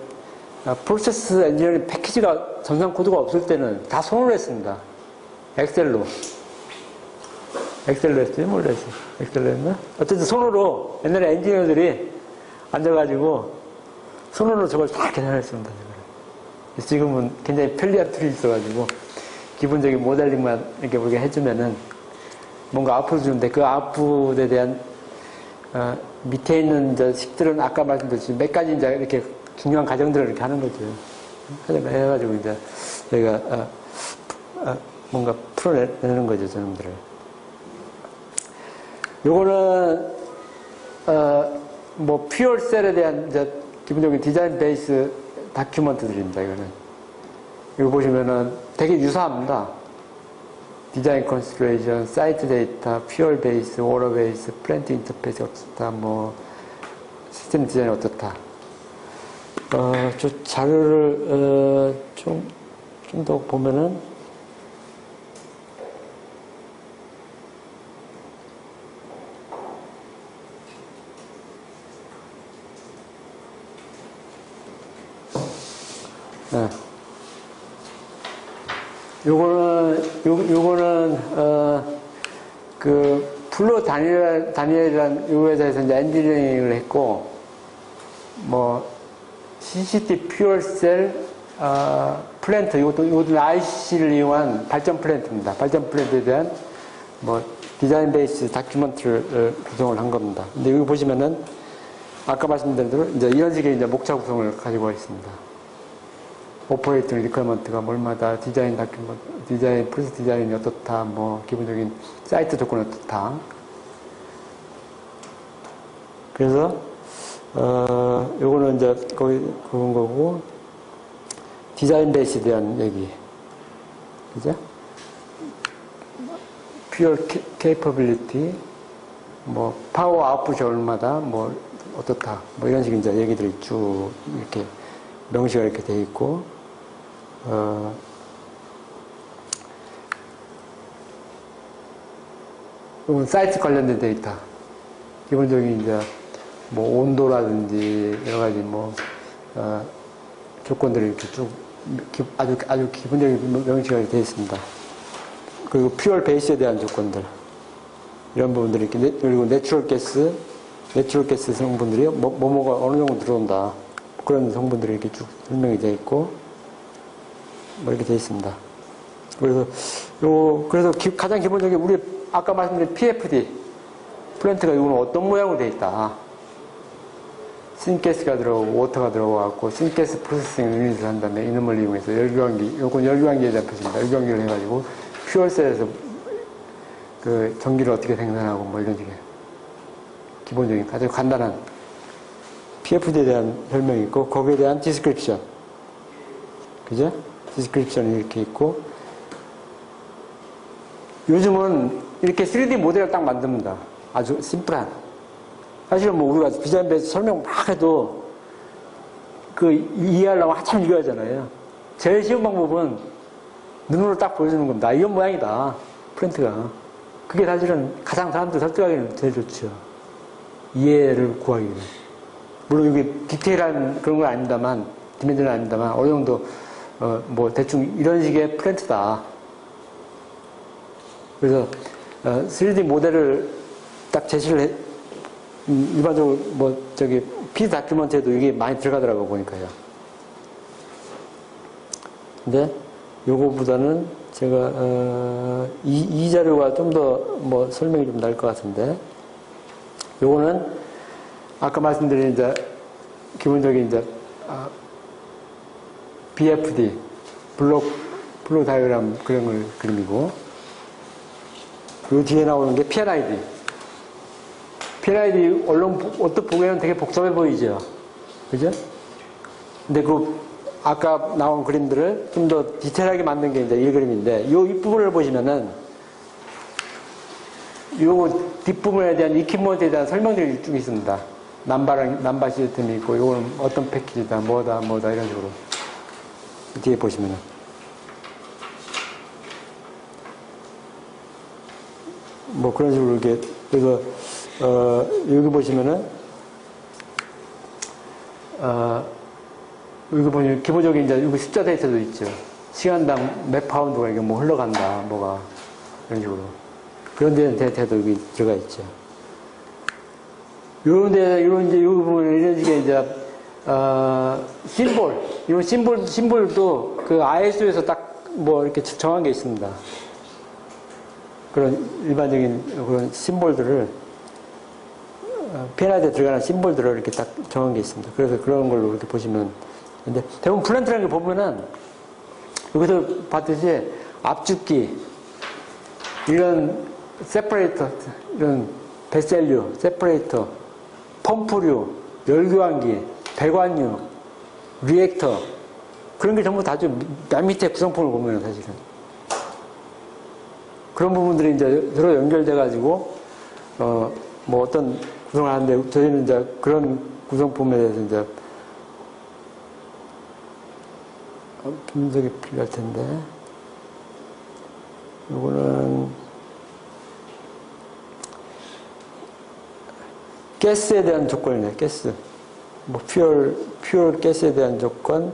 프로세스 엔지니어링 패키지가 전산 코드가 없을 때는 다 손으로 했습니다. 엑셀로 했어요? 뭘로 했어요? 엑셀로 했나? 어쨌든 손으로 옛날에 엔지니어들이 앉아가지고 손으로 저걸 다 계산했습니다. 그래서 지금은 굉장히 편리한 툴이 있어가지고 기본적인 모델링만 이렇게 우리가 해주면은 뭔가 아웃풋을 주는데 그 아웃풋에 대한 밑에 있는 이제 식들은 아까 말씀드렸듯이 몇 가지 이제 이렇게 중요한 과정들을 이렇게 하는 거죠. 해가지고 이제 저희가 뭔가 풀어내는 거죠, 저놈들을. 요거는 퓨얼셀에 대한 이제 기본적인 디자인 베이스 다큐먼트들입니다. 이거 보시면은 되게 유사합니다. 디자인 컨시더레이션, 사이트 데이터, 퓨얼 베이스, 워러 베이스, 플랜트 인터페이스 어떻다, 시스템 디자인 어떻다. 저 자료를 좀 더 보면은 네. 요거는 플로 다니엘이라는 요 회사에서 이제 엔지니어링을 했고, CCT 퓨얼셀, 플랜트, 이것도 IC를 이용한 발전 플랜트입니다. 발전 플랜트에 대한, 디자인 베이스 다큐먼트를 구성을 한 겁니다. 근데 여기 보시면은, 아까 말씀드린 대로, 이제 이런 식의 이제 목차 구성을 가지고 있습니다. 오퍼레이팅 리퀘어먼트가 뭘마다, 디자인 다큐먼트, 프로세스 디자인이 어떻다, 기본적인 사이트 조건이 어떻다. 그래서, 요거는 이제 그런 거고, 디자인 베이스에 대한 얘기. 그죠? 퓨어 케이퍼빌리티, 파워 아웃풋이 얼마다, 어떻다. 이런 식의 이제 얘기들이 쭉 이렇게 명시가 이렇게 돼 있고, 이건 사이트 관련된 데이터. 기본적인 이제, 온도라든지, 여러 가지 조건들이 이렇게 쭉, 아주 기본적인 명시가 되어 있습니다. 그리고 퓨얼 베이스에 대한 조건들. 이런 부분들이 이렇게, 그리고 내추럴 가스 성분들이 뭐가 어느 정도 들어온다. 그런 성분들이 이렇게 쭉 설명이 되어 있고, 이렇게 되어 있습니다. 그래서 가장 기본적인 우리 아까 말씀드린 PFD, 플랜트가 이거는 어떤 모양으로 되어 있다. 신가스가 들어오고 워터가 들어가고 신가스 프로세싱 유닛을 한 다음에 이놈을 이용해서 열교환기, 요건 열교환기에 대한 표시입니다. 열교환기를 해가지고 퓨얼셀에서 그 전기를 어떻게 생산하고 뭐 이런 식의 기본적인 아주 간단한 PFD에 대한 설명이 있고 거기에 대한 디스크립션, 그죠? 디스크립션이 이렇게 있고 요즘은 이렇게 3D 모델을 딱 만듭니다. 아주 심플한. 사실은 뭐 우리가 디자인배에서 설명 막 해도 그 이해하려면 한참 읽어야 하잖아요. 제일 쉬운 방법은 눈으로 딱 보여주는 겁니다. 이런 모양이다. 프린트가. 그게 사실은 가장 사람들 설득하기는 제일 좋죠. 이해를 구하기는. 물론 이게 디테일한 그런 건 아닙니다만, 디멘전은 아닙니다만, 어느 정도, 뭐 대충 이런 식의 프린트다. 그래서 3D 모델을 딱 제시를 해, 일반적으로 뭐 저기 PD 다큐먼트에도 이게 많이 들어가더라고 보니까요. 근데 요거보다는 제가 이 자료가 좀 더 뭐 설명이 좀 나을 것 같은데 요거는 아까 말씀드린 이제 기본적인 이제 BFD 블록 다이어그램 그런 걸 그림이고 요 뒤에 나오는 게 PNID. PNID 언뜻 보기에는 되게 복잡해 보이죠? 그죠? 근데 아까 나온 그림들을 좀 더 디테일하게 만든 게 이제 이 그림인데, 이 윗부분을 보시면은, 요 뒷부분에 대한 이퀴먼트에 대한 설명들이 쭉 있습니다. 남바 시스템이 있고, 요거는 어떤 패키지다, 뭐다, 이런 식으로. 뒤에 보시면은. 뭐 그런 식으로 이렇게, 그래서, 여기 보시면은, 여기 보면 기본적인 이제 여기 숫자 데이터도 있죠. 시간당 몇 파운드가 이게 뭐 흘러간다, 뭐가. 이런 식으로. 그런 데는 데이터도 여기 들어가 있죠. 요런 데, 여기 보면 이런 식의 이제, 심볼. 이런 심볼도 그 ISO에서 딱 뭐 이렇게 정한 게 있습니다. 그런 일반적인 그런 심볼들을 PNID에 들어가는 심볼들을 이렇게 딱 정한 게 있습니다. 그래서 그런 걸로 이렇게 보시면. 근데 대부분 플랜트라는 게 보면은 여기서 봤듯이 압축기, 이런 세퍼레이터, 이런 배셀류, 세퍼레이터, 펌프류, 열교환기, 배관류, 리액터, 그런 게 전부 다죠. 맨 밑에 구성품을 보면은 사실은. 그런 부분들이 이제 서로 연결돼가지고, 뭐 어떤 구성을 하는데, 저희는 이제 그런 구성품에 대해서 이제, 분석이 필요할 텐데, 요거는, 가스에 대한 조건이네, 가스. 뭐, 퓨얼 가스에 대한 조건,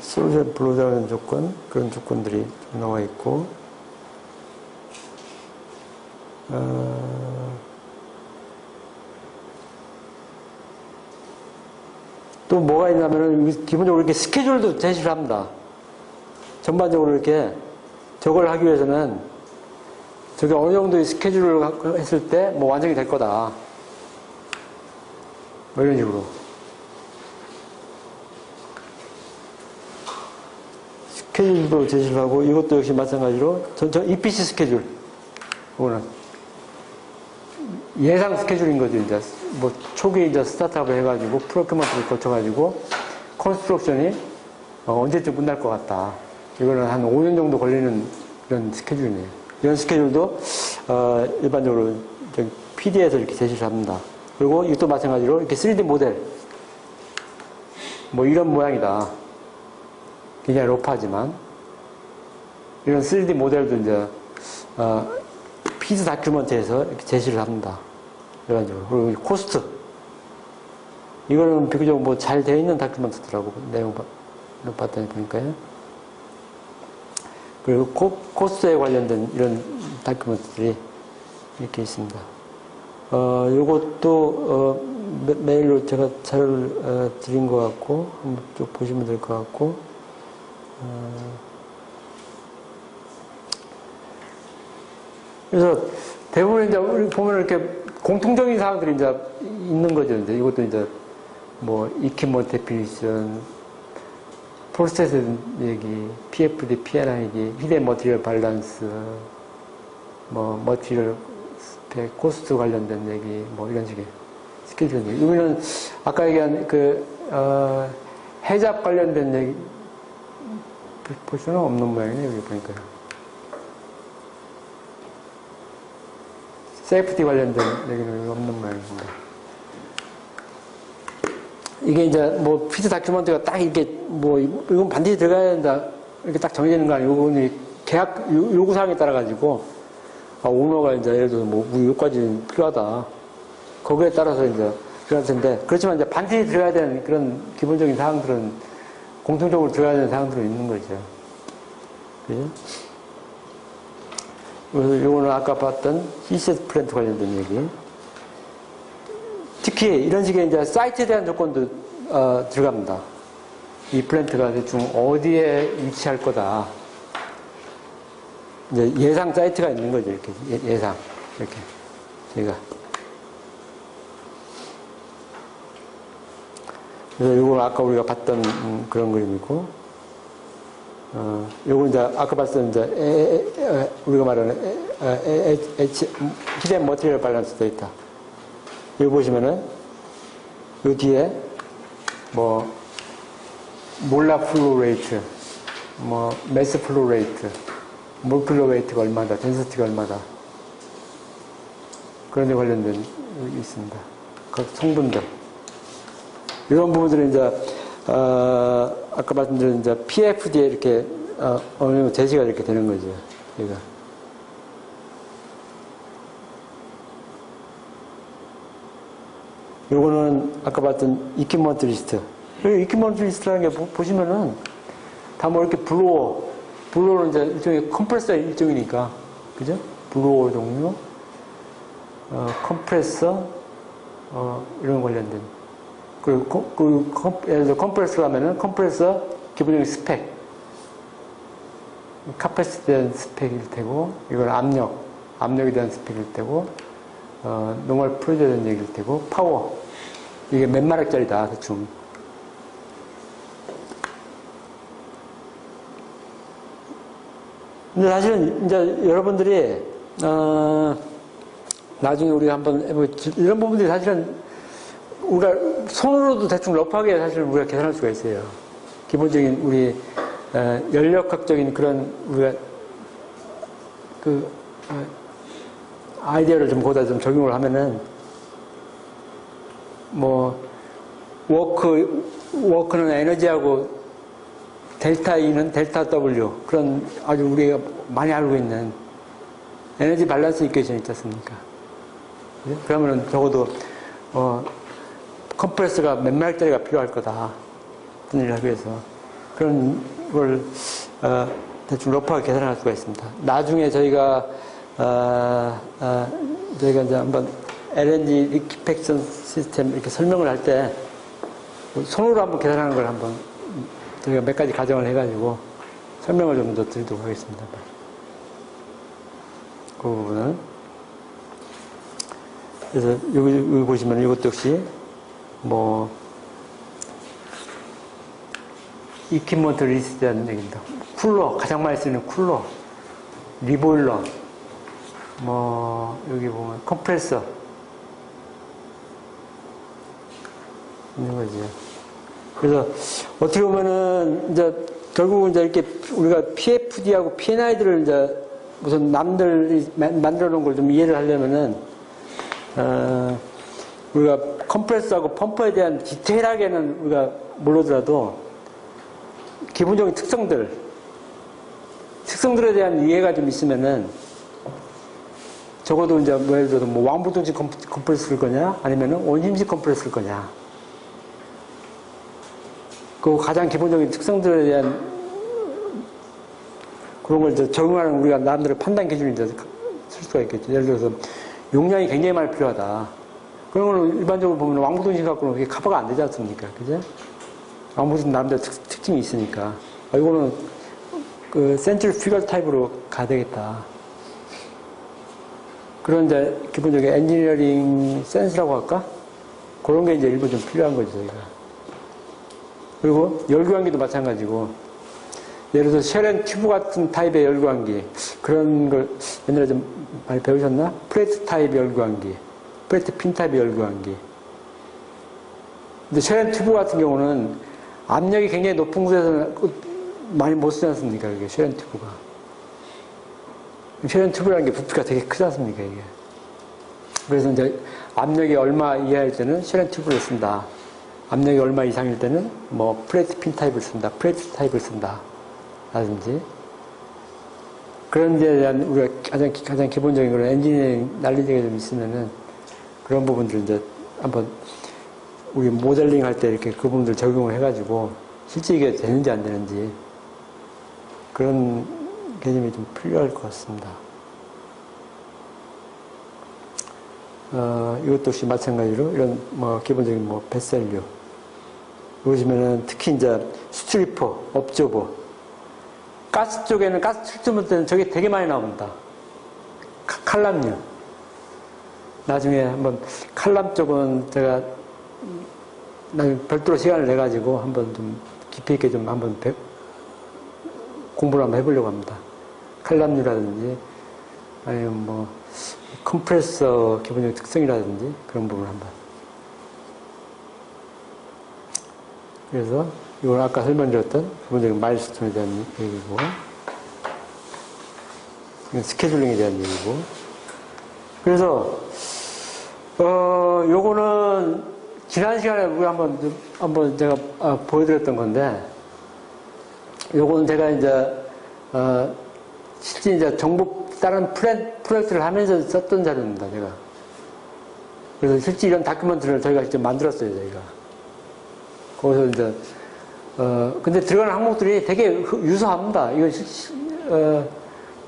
솔루션 블로우다에 대한 조건, 그런 조건들이 좀 나와 있고, 또 뭐가 있냐면은, 기본적으로 이렇게 스케줄도 제시를 합니다. 전반적으로 이렇게 저걸 하기 위해서는 저게 어느 정도의 스케줄을 했을 때 뭐 완성이 될 거다. 뭐 이런 식으로. 스케줄도 제시를 하고, 이것도 역시 마찬가지로, 저 EPC 스케줄. 이거는 예상 스케줄인 거죠, 이제. 뭐, 초기에 이제 스타트업을 해가지고, 프로큐먼트를 거쳐가지고, 컨스트럭션이 언제쯤 끝날 것 같다. 이거는 한 5년 정도 걸리는 이런 스케줄이네요. 이런 스케줄도, 일반적으로 PD에서 이렇게 제시를 합니다. 그리고 이것도 마찬가지로 이렇게 3D 모델. 뭐 이런 모양이다. 굉장히 러프하지만. 이런 3D 모델도 이제, 피드 다큐먼트에서 이렇게 제시를 합니다. 그래가지고. 그리고 코스트. 이거는 비교적 뭐 잘 되어 있는 다큐먼트더라고. 내용 봤더니 보니까요. 그리고 코스트에 관련된 이런 다큐먼트들이 이렇게 있습니다. 요것도, 메일로 제가 잘 드린 것 같고, 한번 쭉 보시면 될 것 같고, 그래서 대부분 이제 우리 보면 이렇게 공통적인 사항들이 이제 있는 거죠. 이제 이것도 이제 뭐 이퀴모테필리션, 프로세스 얘기, PFD, PNI 얘기, 히덴 머티리얼 밸런스, 뭐 머티리얼 스펙, 코스트 관련된 얘기, 뭐 이런 식의 스킬들 얘기. 이거는 아까 얘기한 해잡 관련된 얘기 볼 수는 없는 모양이네요. 여기 보니까요. 세이프티 관련된 얘기는 없는 모양입니다. 이게 이제 뭐 피드 다큐먼트가 딱 이렇게 뭐 이건 반드시 들어가야 된다 이렇게 딱 정해지는 거 아니고 이거는 계약 요구사항에 따라 가지고 오너가 이제 예를 들어서 뭐 요까지 필요하다 거기에 따라서 이제 필요할 텐데 그렇지만 이제 반드시 들어가야 되는 그런 기본적인 사항들은 공통적으로 들어가야 되는 사항들은 있는 거죠. 그죠? 그래서 요거는 아까 봤던 히셋 플랜트 관련된 얘기. 특히 이런 식의 이제 사이트에 대한 조건도 들어갑니다. 이 플랜트가 대충 어디에 위치할 거다. 이제 예상 사이트가 있는 거죠. 이렇게 예상 이렇게 저희가. 그래서 이건 아까 우리가 봤던 그런 그림이고, 요건 이제 아까 봤던 이제 우리가 말하는 히덴 머티리얼 밸런스 데이터. 여기 보시면은, 요 뒤에, 뭐, 몰라 플로 레이트, 뭐, 매스 플로 레이트, 몰큘러 웨이트가 얼마다, 덴시티가 얼마다. 그런 데 관련된 게 있습니다. 각 성분들. 이런 부분들은 이제, 아까 말씀드린 이제 PFD에 이렇게, 어느 정도 제시가 이렇게 되는 거죠. 얘가. 요거는 아까 봤던 이퀴먼트 리스트. 이퀴먼트 리스트라는 게 보시면은 다 뭐 이렇게 블로어는 이제 일종의 컴프레서 일종이니까. 그죠? 블로어 종류, 컴프레서, 이런 관련된. 그리고 예를 들어 컴프레서가 하면은 컴프레서 기본적인 스펙. 카패시티에 대한 스펙일 테고, 이건 압력에 대한 스펙일 테고, 노멀 프로제에 대한 얘기일 테고, 파워. 이게 몇 마력짜리다, 대충. 근데 사실은 이제 여러분들이, 나중에 우리가 한번 해보겠지. 이런 부분들이 사실은 우리가 손으로도 대충 러프하게 사실 우리가 계산할 수가 있어요. 기본적인 우리, 연력학적인 그런 우리가 아이디어를 좀 거기다 좀 적용을 하면은, 뭐, 워크는 에너지하고 델타 E는 델타 W. 그런 아주 우리가 많이 알고 있는 에너지 밸런스 이퀘이션 있지 않습니까? 그러면은 적어도, 컴프레서가 몇 마력짜리가 필요할 거다. 어떤 일을 하기 위해서. 그런 걸, 대충 러프하게 계산할 수가 있습니다. 나중에 저희가 이제 한번 LNG 리퀴팩션 시스템 이렇게 설명을 할 때 손으로 한번 계산하는 걸 한번 저희가 몇 가지 가정을 해가지고 설명을 좀 더 드리도록 하겠습니다. 그 부분은. 그래서 여기 보시면 이것도 역시 뭐 이퀴먼트 리스트라는 얘기입니다. 쿨러, 가장 많이 쓰는 쿨러, 리보일러, 뭐, 여기 보면 컴프레서. 있는 거죠. 그래서, 어떻게 보면은, 이제, 결국은 이제 이렇게 우리가 PFD하고 PNI들을 이제 무슨 남들이 만들어 놓은 걸 좀 이해를 하려면은, 우리가 컴프레서하고 펌프에 대한 디테일하게는 우리가 모르더라도, 기본적인 특성들에 대한 이해가 좀 있으면은, 적어도 이제 뭐 예를 들어서 뭐 왕부등식 컴프레서를 거냐, 아니면은 원심식 컴프레서를 거냐. 그 가장 기본적인 특성들에 대한 그런 걸 이제 적용하는 우리가 나름대로 판단 기준을 이제 쓸 수가 있겠죠. 예를 들어서 용량이 굉장히 많이 필요하다. 그런 걸 일반적으로 보면 왕부등식 갖고는 그게 커버가 안 되지 않습니까? 그죠? 왕부등식 나름대로 특징이 있으니까. 이거는 그 센트리퓨gal 타입으로 가야 되겠다. 그런 이제 기본적인 엔지니어링 센스라고 할까? 그런 게 이제 일부 좀 필요한 거죠, 저희가. 그리고 열구안기도 마찬가지고, 예를 들어서 쉘 앤 튜브 같은 타입의 열구안기, 그런 걸 옛날에 좀 많이 배우셨나? 플레이트 타입 열구안기, 플레이트 핀 타입 열구안기. 근데 쉘 앤 튜브 같은 경우는 압력이 굉장히 높은 곳에서는 많이 못 쓰지 않습니까? 그게 쉘 앤 튜브가. 쉘 앤 튜브라는 게 부피가 되게 크지 않습니까? 이게. 그래서 이제 압력이 얼마 이하일 때는 쉘 앤 튜브를 쓴다. 압력이 얼마 이상일 때는 뭐 플레이트 핀 타입을 쓴다. 플레이트 타입을 쓴다. 라든지. 그런 데에 대한 우리가 가장 기본적인 그런 엔지니어링 난리지가 좀 있으면은 그런 부분들을 이제 한번 우리 모델링 할 때 이렇게 그 부분들 적용을 해가지고 실제 이게 되는지 안 되는지 그런 개념이 좀 필요할 것 같습니다. 이것도 역시 마찬가지로 이런 뭐 기본적인 뭐 뱃살류. 보시면은 특히 이제 스트리퍼, 업조버. 가스 쪽에는 가스 출처물 때는 저게 되게 많이 나옵니다. 칼람류. 나중에 한번 칼람 쪽은 제가 별도로 시간을 내가지고 한번 좀 깊이 있게 좀 한번 공부를 한번 해보려고 합니다. 칼람류라든지 아니면 뭐 컴프레서 기본적인 특성이라든지 그런 부분을 한번. 그래서 이건 아까 설명드렸던 기본적인 마일스톤에 대한 얘기고, 이건 스케줄링에 대한 얘기고. 그래서 요거는 지난 시간에 우리 한번 제가 보여드렸던 건데, 요거는 제가 이제 실제 이제 정보 다른 프로젝트를 하면서 썼던 자료입니다, 제가. 그래서 실제 이런 다큐멘터리를 저희가 직접 만들었어요, 저희가. 거기서 이제 근데 들어가는 항목들이 되게 유사합니다. 이거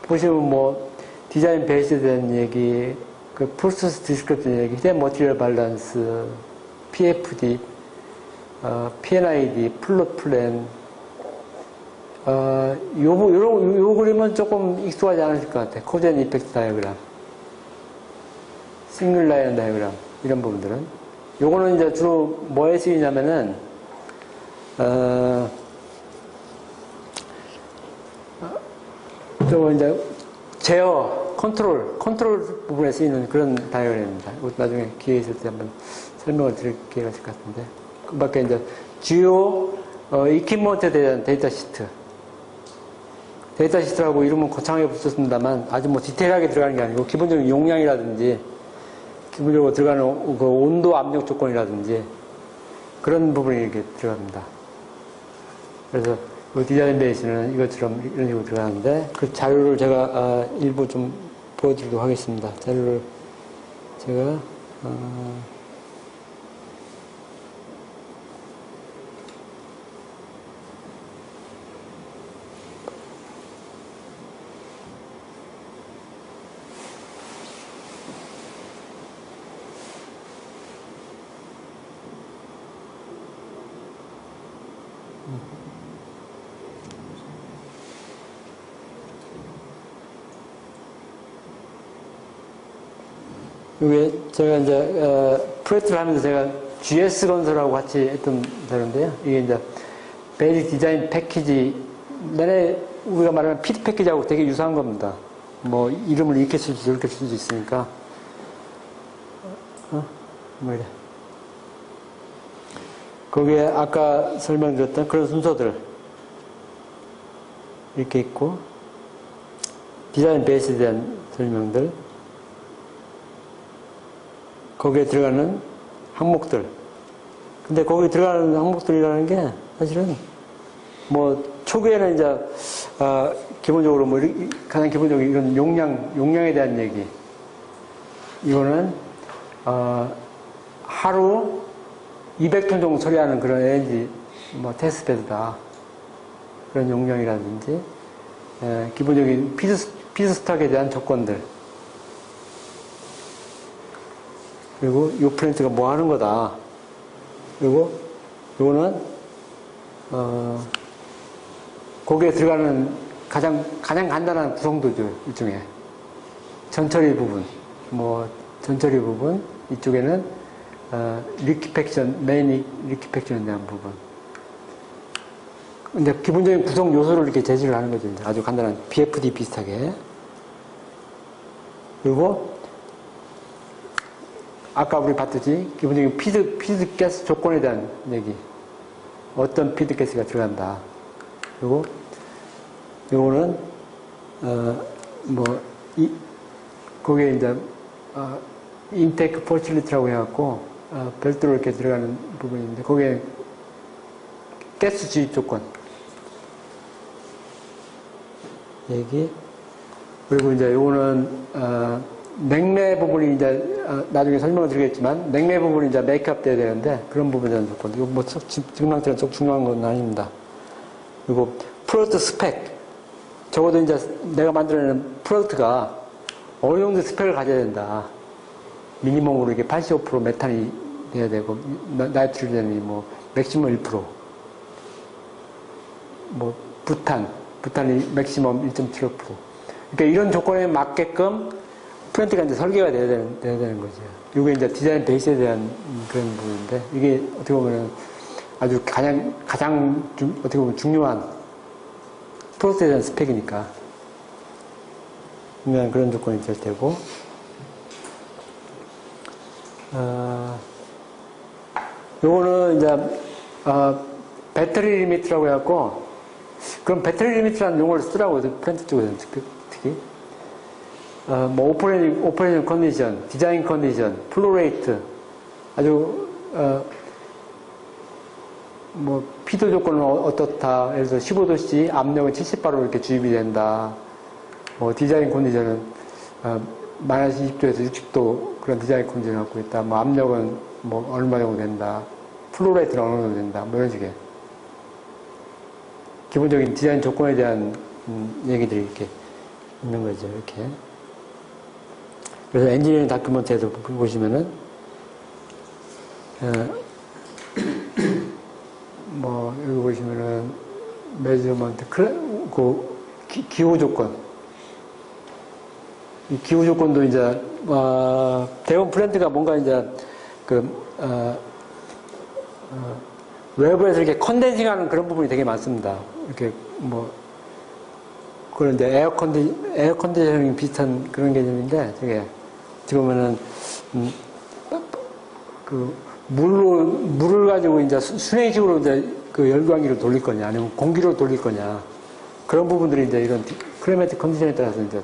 보시면 뭐 디자인 베이스에 대한 얘기, 그 프로세스 디스크립션 얘기, 히덴 머티리얼 밸런스, PFD, PNID, 플롯 플랜, 요 그림은 조금 익숙하지 않으실 것 같아요. 코즈 앤 이펙트 다이어그램, 싱글 라인 다이어그램, 이런 부분들은. 요거는 이제 주로 뭐에 쓰이냐면은, 또 이제 제어, 컨트롤 부분에 쓰이는 그런 다이어그램입니다. 나중에 기회 있을 때 한번 설명을 드릴 기회가 있을 것 같은데. 그 밖에 이제 주요, 이퀴먼트에 대한 데이터 시트. 데이터 시트라고 이름은 거창하게 붙였습니다만 아주 뭐 디테일하게 들어가는 게 아니고 기본적인 용량이라든지 기본적으로 들어가는 그 온도 압력 조건이라든지 그런 부분이 이렇게 들어갑니다. 그래서 그 디자인 베이스는 이것처럼 이런 식으로 들어가는데 그 자료를 제가 일부 좀 보여드리도록 하겠습니다. 자료를 제가 이게 제가 이제 프로젝트를 하면서 제가 GS 건설하고 같이 했던 자료인데요. 이게 이제 베이직 디자인 패키지, 내내 우리가 말하는 피드 패키지하고 되게 유사한 겁니다. 뭐 이름을 이렇게 쓸 수도 저렇게 쓸 수도 있으니까. 뭐 이래. 거기에 아까 설명드렸던 그런 순서들 이렇게 있고, 디자인 베이스에 대한 설명들, 거기에 들어가는 항목들. 근데 거기에 들어가는 항목들이라는 게 사실은 뭐 초기에는 이제 기본적으로 뭐 가장 기본적인 이런 용량에 대한 얘기. 이거는 하루 200톤 정도 처리하는 그런 LNG 뭐 테스트베드다. 그런 용량이라든지 기본적인 피드스톡에 대한 조건들. 그리고 이 플랜트가 뭐 하는 거다. 그리고 요거는 거기에 들어가는 가장 간단한 구성도죠. 일종의 전처리 부분. 뭐, 전처리 부분, 이쪽에는, 리퀴팩션, 메인 리퀴팩션에 대한 부분. 근데 기본적인 구성 요소를 이렇게 제시를 하는 거죠. 이제 아주 간단한 BFD 비슷하게. 그리고, 아까 우리 봤듯이 기본적인 피드 가스 조건에 대한 얘기. 어떤 피드 가스가 들어간다. 그리고, 요거는, 거기에 이제, 인테이크 포실리티라고 해갖고, 별도로 이렇게 들어가는 부분인데, 거기에 가스 주입 조건. 얘기. 그리고 이제 요거는, 냉매 부분이 이제, 나중에 설명을 드리겠지만, 냉매 부분이 이제 메이크업 돼야 되는데, 그런 부분에 대한 조건. 이거 뭐, 지금 상태는 좀 중요한 건 아닙니다. 그리고, 프로덕트 스펙. 적어도 이제 내가 만들어내는 프로덕트가 어느 정도 스펙을 가져야 된다. 미니멈으로 이게 85% 메탄이 돼야 되고, 나이트로젠이 뭐, 맥시멈 1%. 뭐, 부탄이 맥시멈 1.75%. 그러니까 이런 조건에 맞게끔 프렌트가 이제 설계가 돼야 되는 거죠. 이게 이제 디자인 베이스에 대한 그런 부분인데, 이게 어떻게 보면 아주 어떻게 보면 중요한 프로세스에 대한 스펙이니까. 중요한 그런 조건이 될 테고, 요거는 이제, 배터리 리미트라고 해갖고, 그럼 배터리 리미트라는 용어를 쓰라고요. 프렌트 쪽에서는 특히. 뭐, 오퍼레이션 컨디션, 디자인 컨디션, 플로 레이트, 아주, 뭐, 피도 조건은 어떻다. 예를 들어서 15도씨, 압력은 70바로 이렇게 주입이 된다. 뭐, 디자인 컨디션은, 마이너스 20도에서 60도 그런 디자인 컨디션을 갖고 있다. 뭐, 압력은 뭐, 얼마 정도 된다. 플로 레이트는 어느 정도 된다. 뭐, 이런 식의. 기본적인 디자인 조건에 대한, 얘기들이 이렇게 있는 거죠. 이렇게. 그래서 엔지니어링 다큐멘트에도 보시면은, 뭐, 여기 보시면은, 메저먼트, 기호 조건. 이 기호 조건도 이제, 대형 브랜드가 뭔가 이제, 외부에서 이렇게 컨덴싱 하는 그런 부분이 되게 많습니다. 이렇게, 뭐, 그런 이제 에어 컨디셔닝 비슷한 그런 개념인데, 되게, 어떻게 보면은, 물을 가지고 이제 순행식으로 이제 그 열광기를 돌릴 거냐, 아니면 공기로 돌릴 거냐. 그런 부분들이 이제 이런 클라이매틱 컨디션에 따라서 이제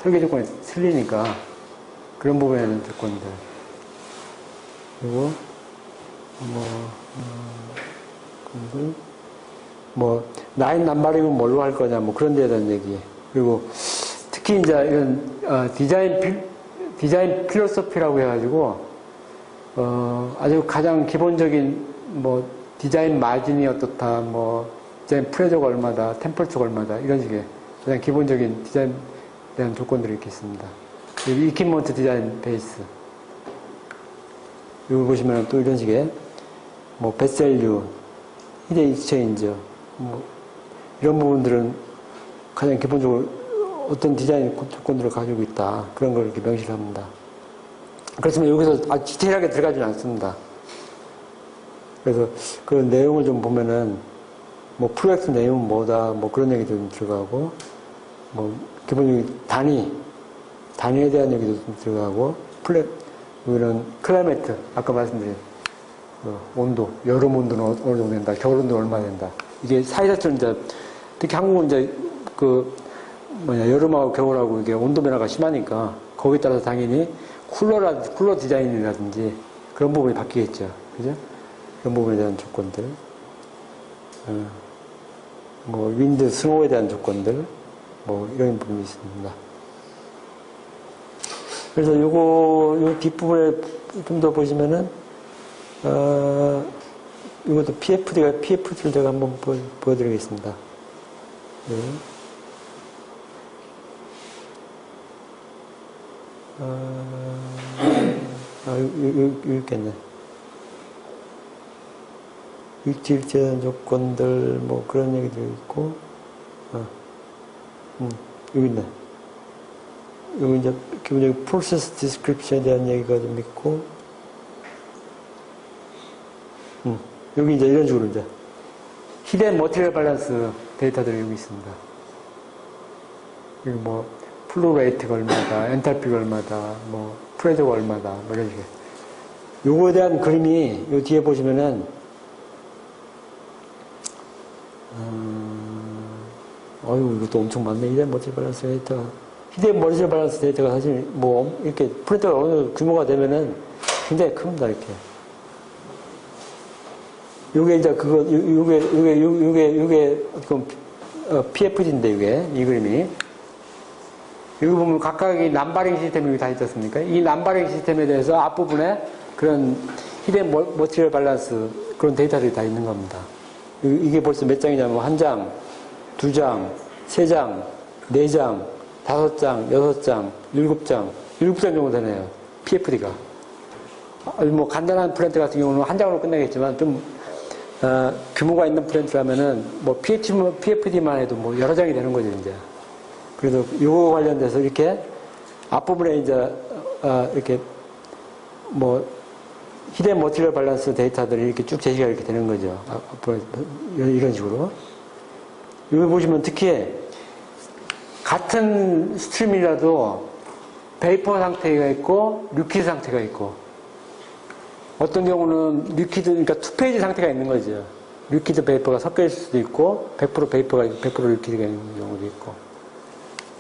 설계 조건이 틀리니까 그런 부분에는 조건들. 그리고, 라인 남바링은 뭘로 할 거냐, 뭐 그런 데에 대한 얘기. 그리고 특히 이제 이런, 디자인 필로소피라고 해가지고, 아주 가장 기본적인, 뭐, 디자인 마진이 어떻다, 뭐, 디자인 프레저가 얼마다, 템퍼처가 얼마다, 이런 식의 가장 기본적인 디자인에 대한 조건들이 이렇게 있습니다. 그리고 이퀴먼트 디자인 베이스. 여기 보시면 또 이런 식의, 뭐, 베셀류, 히트 익스체인저, 뭐, 이런 부분들은 가장 기본적으로 어떤 디자인 조건들을 가지고 있다. 그런 걸 이렇게 명시를 합니다. 그렇지만 여기서 아주 디테일하게 들어가지는 않습니다. 그래서 그 내용을 좀 보면은, 뭐, 프로젝트 내용은 뭐다, 뭐 그런 얘기도 좀 들어가고, 뭐, 기본적인 단위에 대한 얘기도 좀 들어가고, 이런 클라이매트, 아까 말씀드린, 온도, 여름 온도는 어느 정도 된다, 겨울 온도는 얼마 된다. 이게 사이사처럼 이제, 특히 한국은 이제, 여름하고 겨울하고 이게 온도 변화가 심하니까, 거기에 따라서 당연히 쿨러 디자인이라든지 그런 부분이 바뀌겠죠. 그죠? 그런 부분에 대한 조건들. 뭐, 윈드, 스노우에 대한 조건들. 뭐, 이런 부분이 있습니다. 그래서 요 뒷부분에 좀 더 보시면은, 이것도 PFD를 제가 한번 보여드리겠습니다. 네. 여기 있겠네. 육지일제한 조건들, 뭐, 그런 얘기도 있고, 여기 있네. 여기 이제 기본적인 프로세스 디스크립션에 대한 얘기가 좀 있고, 여기 이제 이런 식으로 이제 히덴 머티리얼 밸런스 데이터들이 여기 있습니다. 여기 뭐 플로 레이트가 얼마다, 엔탈피가 얼마다, 뭐 프레저가 얼마다, 뭐 이런 식의. 요거에 대한 그림이 요 뒤에 보시면은 이것도 엄청 많네. 히덴 머티리얼 밸런스 데이터가. 히덴 머티리얼 밸런스 데이터가 사실 뭐 이렇게 프린터가 어느 규모가 되면은 굉장히 큽니다. 이렇게. 요게 이제 요게 PFD인데 요게 이 그림이. 여기 보면 각각의 남바링 시스템이 여기 다 있지 않습니까? 이 남바링 시스템에 대해서 앞부분에 그런 히덴 머티리얼 밸런스 그런 데이터들이 다 있는 겁니다. 이게 벌써 몇 장이냐면 한 장, 두 장, 세 장, 네 장, 다섯 장, 여섯 장, 일곱 장 정도 되네요. PFD가. 뭐 간단한 프린터 같은 경우는 한 장으로 끝나겠지만 좀 규모가 있는 프린트라면은 뭐 PFD만 해도 뭐 여러 장이 되는 거죠, 이제. 그래서 요거 관련돼서 이렇게 앞부분에 이제 이렇게 뭐 히덴 머티리얼 밸런스 데이터들이 이렇게 쭉 제시가 이렇게 되는 거죠. 앞으로 이런 식으로. 여기 보시면 특히 같은 스트림이라도 베이퍼 상태가 있고 류키드 상태가 있고 어떤 경우는 류키드, 그러니까 투페이지 상태가 있는 거죠. 류키드 베이퍼가 섞여 있을 수도 있고 100% 베이퍼가 있고 100% 류키드가 있는 경우도 있고.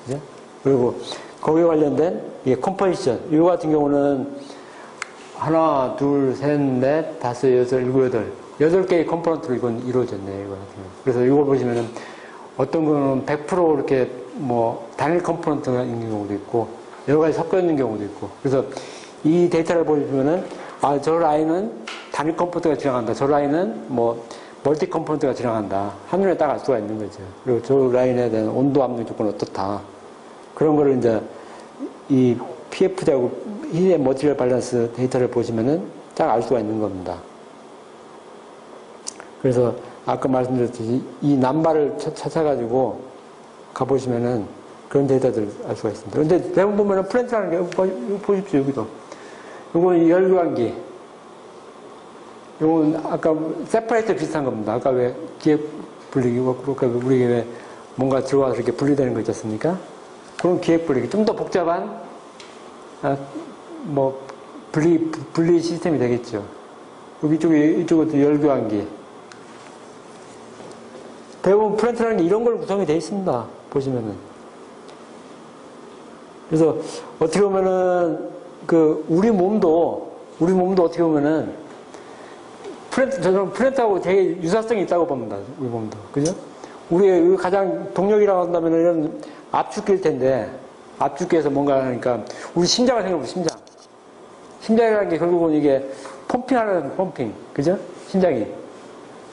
그죠? 그리고 거기에 관련된 이게 컴포지션. 이거 같은 경우는 하나, 둘, 셋, 넷, 다섯, 여섯, 일곱, 여덟 개의 컴포넌트로 이건 이루어졌네요. 이거 같은 경우. 그래서 이거 보시면은 어떤 거는 100% 이렇게 뭐 단일 컴포넌트가 있는 경우도 있고 여러 가지 섞여 있는 경우도 있고. 그래서 이 데이터를 보시면은 저 라인은 단일 컴포넌트가 지나간다. 저 라인은 뭐 멀티 컴포넌트가 지나간다. 한눈에 딱 알 수가 있는 거죠. 그리고 저 라인에 대한 온도 압력 조건은 어떻다. 그런 거를 이제 이 PFD하고 히덴 머티리얼 밸런스 데이터를 보시면은 딱 알 수가 있는 겁니다. 그래서 아까 말씀드렸듯이 이 남바를 찾아가지고 가보시면은 그런 데이터들을 알 수가 있습니다. 그런데 대부분 보면은 프렌트라는 게, 보십시오, 여기도. 요거는 열교환기. 요건 아까 세퍼레이터 비슷한 겁니다. 아까 왜 기획 분리기, 우리 왜 뭔가 들어와서 이렇게 분리되는 거 있지 않습니까? 그런 기획 분리기. 좀 더 복잡한, 분리 시스템이 되겠죠. 여기 이쪽은 열교환기. 대부분 프렌트라는 게 이런 걸로 구성이 되어 있습니다. 보시면은. 그래서 어떻게 보면은 우리 몸도 어떻게 보면은 저는 프렌트하고 되게 유사성이 있다고 봅니다. 우리 몸도. 그죠? 우리의 가장 동력이라고 한다면 이런 압축기일 텐데, 압축기에서 뭔가 하니까, 우리 심장을 생각해보세요, 심장. 심장이라는 게 결국은 이게 펌핑하는 펌핑. 그죠? 심장이.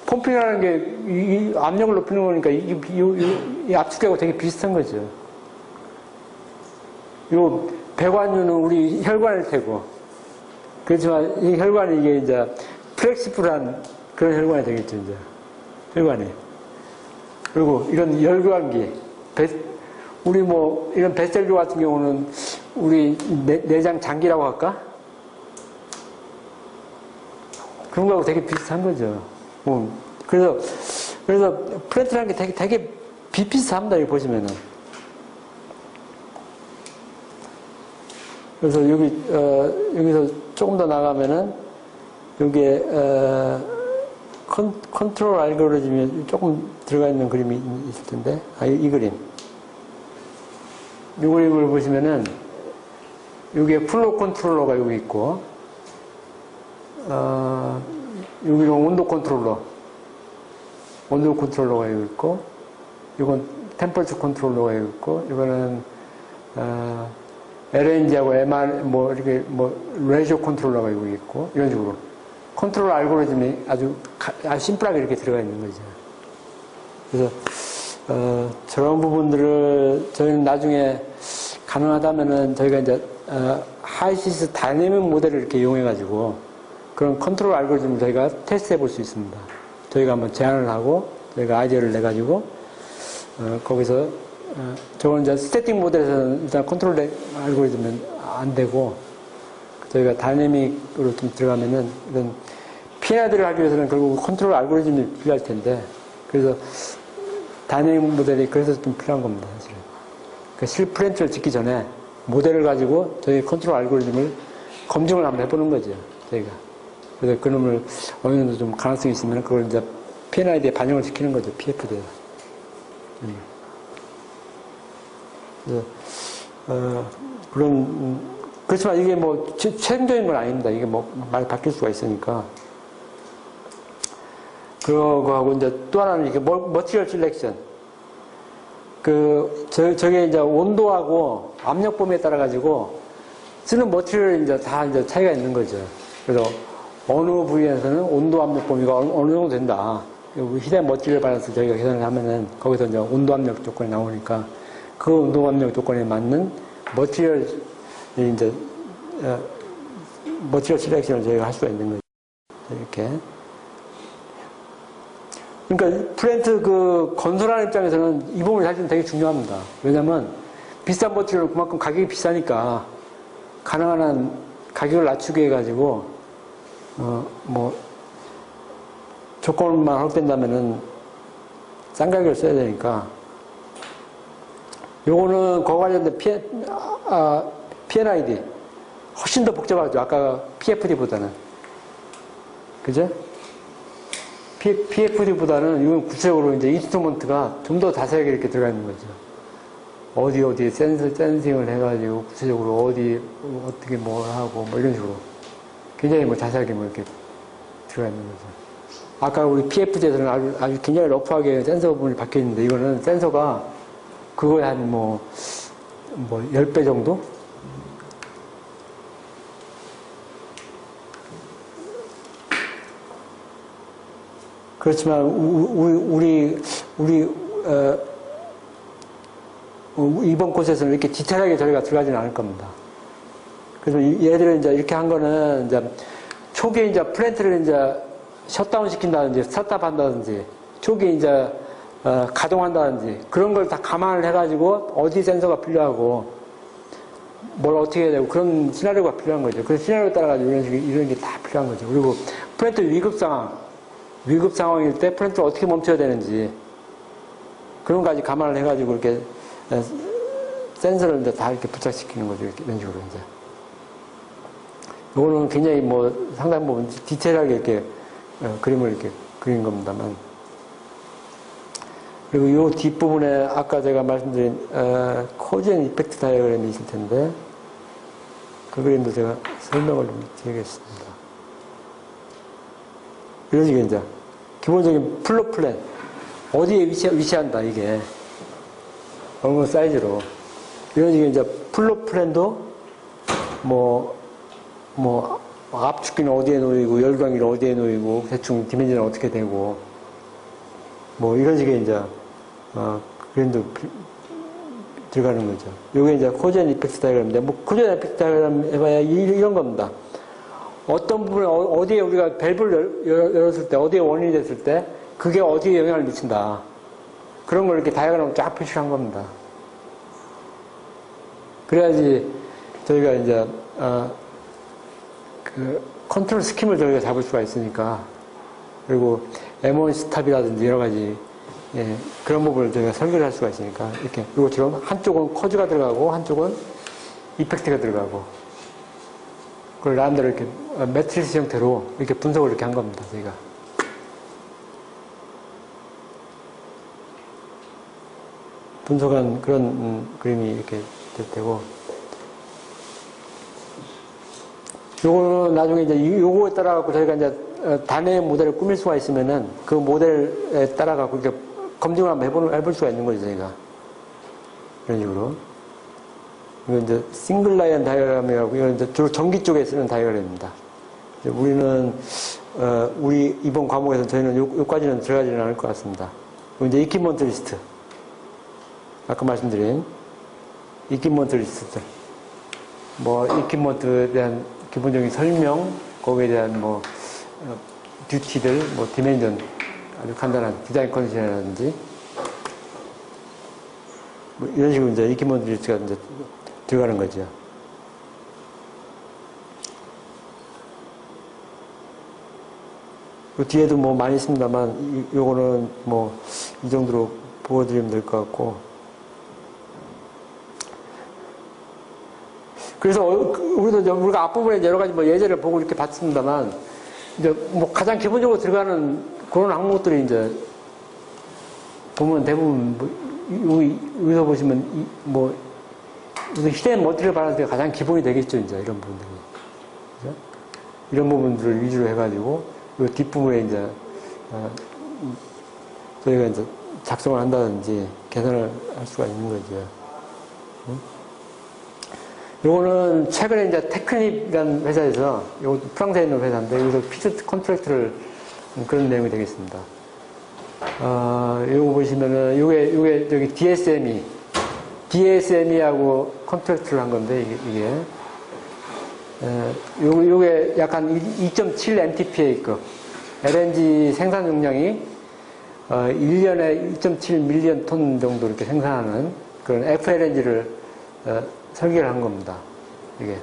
펌핑하는 게 이 압력을 높이는 거니까 이 압축기하고 되게 비슷한 거죠. 요 배관유는 우리 혈관일 테고. 그렇지만 이 혈관이 이게 이제 플렉시블한 그런 혈관이 되겠죠, 이제. 혈관이. 그리고 이런 열교환기. 우리 이런 베셀류 같은 경우는 우리 내장 장기라고 할까? 그런 거하고 되게 비슷한 거죠. 그래서 프렌트라는 게 되게 비슷합니다, 여기 보시면은. 그래서 여기서 조금 더 나가면은, 여기에, 컨트롤 알고리즘이 조금 들어가 있는 그림이 있을 텐데, 이 그림. 이 그림을 보시면은, 여기에 플로우 컨트롤러가 여기 있고, 여기는 온도 컨트롤러가 여기 있고, 이건 템퍼처 컨트롤러가 여기 있고, 이거는, LNG하고 MR, 레이저 컨트롤러가 여기 있고, 이런 식으로. 컨트롤 알고리즘이 아주 심플하게 이렇게 들어가 있는 거죠. 그래서, 저런 부분들을 저희는 나중에 가능하다면은 저희가 이제, 하이시스 다이내믹 모델을 이렇게 이용해가지고 그런 컨트롤 알고리즘을 저희가 테스트 해볼 수 있습니다. 저희가 한번 제안을 하고, 저희가 아이디어를 내가지고, 거기서, 저건 이제 스태틱 모델에서는 일단 컨트롤 알고리즘은 안 되고, 저희가 다이내믹으로 좀 들어가면은 이런 PNID를 하기 위해서는 결국 컨트롤 알고리즘이 필요할 텐데, 그래서 다이내믹 모델이 그래서 좀 필요한 겁니다, 사실은. 그 실프렌트를 짓기 전에 모델을 가지고 저희 컨트롤 알고리즘을 검증을 한번 해보는 거죠, 저희가. 그래서 그놈을 어느 정도 좀 가능성이 있으면 그걸 이제 PNID에 반영을 시키는 거죠, PFD에. 그래서, 그렇지만 이게 뭐 최종적인 건 아닙니다. 이게 뭐 많이 바뀔 수가 있으니까. 그거하고 이제 또 하나는 이게 머티리얼 실렉션. 저게 이제 온도하고 압력 범위에 따라 가지고 쓰는 머티리얼이 이제 다 이제 차이가 있는 거죠. 그래서 어느 부위에서는 온도 압력 범위가 어느 정도 된다. 히덴 머티리얼 밸런스 저희가 계산을 하면은 거기서 이제 온도 압력 조건이 나오니까 그 온도 압력 조건에 맞는 머티리얼 이제 머티리얼 실렉션을 저희가 할 수가 있는 거죠. 이렇게. 그러니까 플랜트 건설하는 입장에서는 이 부분이 사실은 되게 중요합니다. 왜냐면 비싼 머티리얼은 그만큼 가격이 비싸니까 가능한 한 가격을 낮추게 해가지고 조건만 확대된다면은 싼 가격을 써야 되니까 요거는 그거 관련된 PNID 훨씬 더 복잡하죠. 아까 PFD보다는. 그죠? PFD보다는 이건 구체적으로 이제 인스트루먼트가 좀 더 자세하게 이렇게 들어가 있는 거죠. 어디에 센싱을 해가지고 구체적으로 어떻게 뭘 하고 뭐 이런 식으로 굉장히 뭐 자세하게 뭐 이렇게 들어가 있는 거죠. 아까 우리 PFD에서는 아주 굉장히 러프하게 센서 부분이 박혀 있는데 이거는 센서가 그거에 한 10배 정도? 그렇지만 이번 코스에서는 이렇게 디테일하게 저희가 들어가지는 않을 겁니다. 그래서 얘들을 이제 이렇게 한 거는 이제 초기에 이제 플랜트를 이제 셧다운 시킨다든지 스타트업 한다든지 초기에 이제 가동한다든지 그런 걸 다 감안을 해가지고 어디 센서가 필요하고 뭘 어떻게 해야 되고 그런 시나리오가 필요한 거죠. 그 시나리오에 따라가지고 이런 게 다 필요한 거죠. 그리고 플랜트 위급 상황일 때 플랜트를 어떻게 멈춰야 되는지 그런 거까지 감안을 해가지고 이렇게 센서를 이제 다 이렇게 부착시키는 거죠. 이런 식으로 이제. 이거는 굉장히 상당 부분 디테일하게 이렇게 그림을 이렇게 그린 겁니다만. 그리고 이 뒷부분에 아까 제가 말씀드린 코즈 앤 이펙트 다이어그램이 있을 텐데 그 그림도 제가 설명을 좀 드리겠습니다. 이런 식의 이제 기본적인 플로 플랜 어디에 위치한다 이게 어느 사이즈로 이런 식의 이제 플로 플랜도 압축기는 어디에 놓이고 열광기는 어디에 놓이고 대충 디멘전은 어떻게 되고 이런 식의 이제 그림도 들어가는 거죠. 요게 이제 코즈 앤 이펙트 다이어그램인데 코즈 앤 이펙트 다이어그램 해봐야 이런 겁니다. 어떤 부분에 어디에 우리가 밸브를 열었을 때 어디에 원인이 됐을 때 그게 어디에 영향을 미친다. 그런 걸 이렇게 다이어그램으로 쫙 표시한 겁니다. 그래야지 저희가 이제 컨트롤 스킴을 저희가 잡을 수가 있으니까 그리고 M1 스탑이라든지 여러 가지 그런 부분을 저희가 설계를 할 수가 있으니까 이렇게 이것처럼 한쪽은 코즈가 들어가고 한쪽은 이펙트가 들어가고 그걸 나름대로 이렇게 매트리스 형태로 이렇게 분석을 이렇게 한 겁니다, 저희가. 분석한 그런 그림이 이렇게 될 테고. 요거는 나중에 이제 요거에 따라갖고 저희가 이제 단의 모델을 꾸밀 수가 있으면은 그 모델에 따라갖고 이렇게 검증을 한번 해볼 수가 있는 거죠, 저희가. 이런 식으로. 이건 이제 싱글 라이언 다이어그램이라고, 이건 이제 주로 전기 쪽에 쓰는 다이어그램입니다. 우리는, 우리 이번 과목에서 저희는 요까지는 들어가지는 않을 것 같습니다. 이제 이퀴먼트 리스트. 아까 말씀드린 이퀴먼트 리스트. 이퀴먼트에 대한 기본적인 설명, 거기에 대한 듀티들, 디멘전, 아주 간단한 디자인 컨디션이라든지, 뭐 이런 식으로 이제 이퀴모빌리티가 이제 들어가는 거죠. 그 뒤에도 뭐 많이 있습니다만, 요거는 뭐, 이 정도로 보여드리면 될 것 같고. 그래서, 우리가 앞부분에 여러 가지 뭐 예제를 보고 이렇게 봤습니다만, 이제 뭐 가장 기본적으로 들어가는 그런 항목들이 이제, 보면 대부분, 뭐, 여기서 보시면, 뭐, 히덴 머티리얼 밸런스가 가장 기본이 되겠죠, 이제, 이런 부분들이. 그죠? 이런 부분들을 위주로 해가지고, 그 뒷부분에 이제, 저희가 이제 작성을 한다든지 계산을 할 수가 있는 거죠. 요거는 최근에 이제 테크닙이라는 회사에서, 요것도 프랑스에 있는 회사인데, 여기서 피드 컨트랙트를 그런 내용이 되겠습니다. 요거 보시면은, 요게 저기 DSME하고 컨트랙트를 한 건데, 이게. 요게 약간 2.7 MTPA급 LNG 생산 용량이 1년에 2.7 밀리언 톤 정도 이렇게 생산하는 그런 FLNG를 설계를 한 겁니다. 이게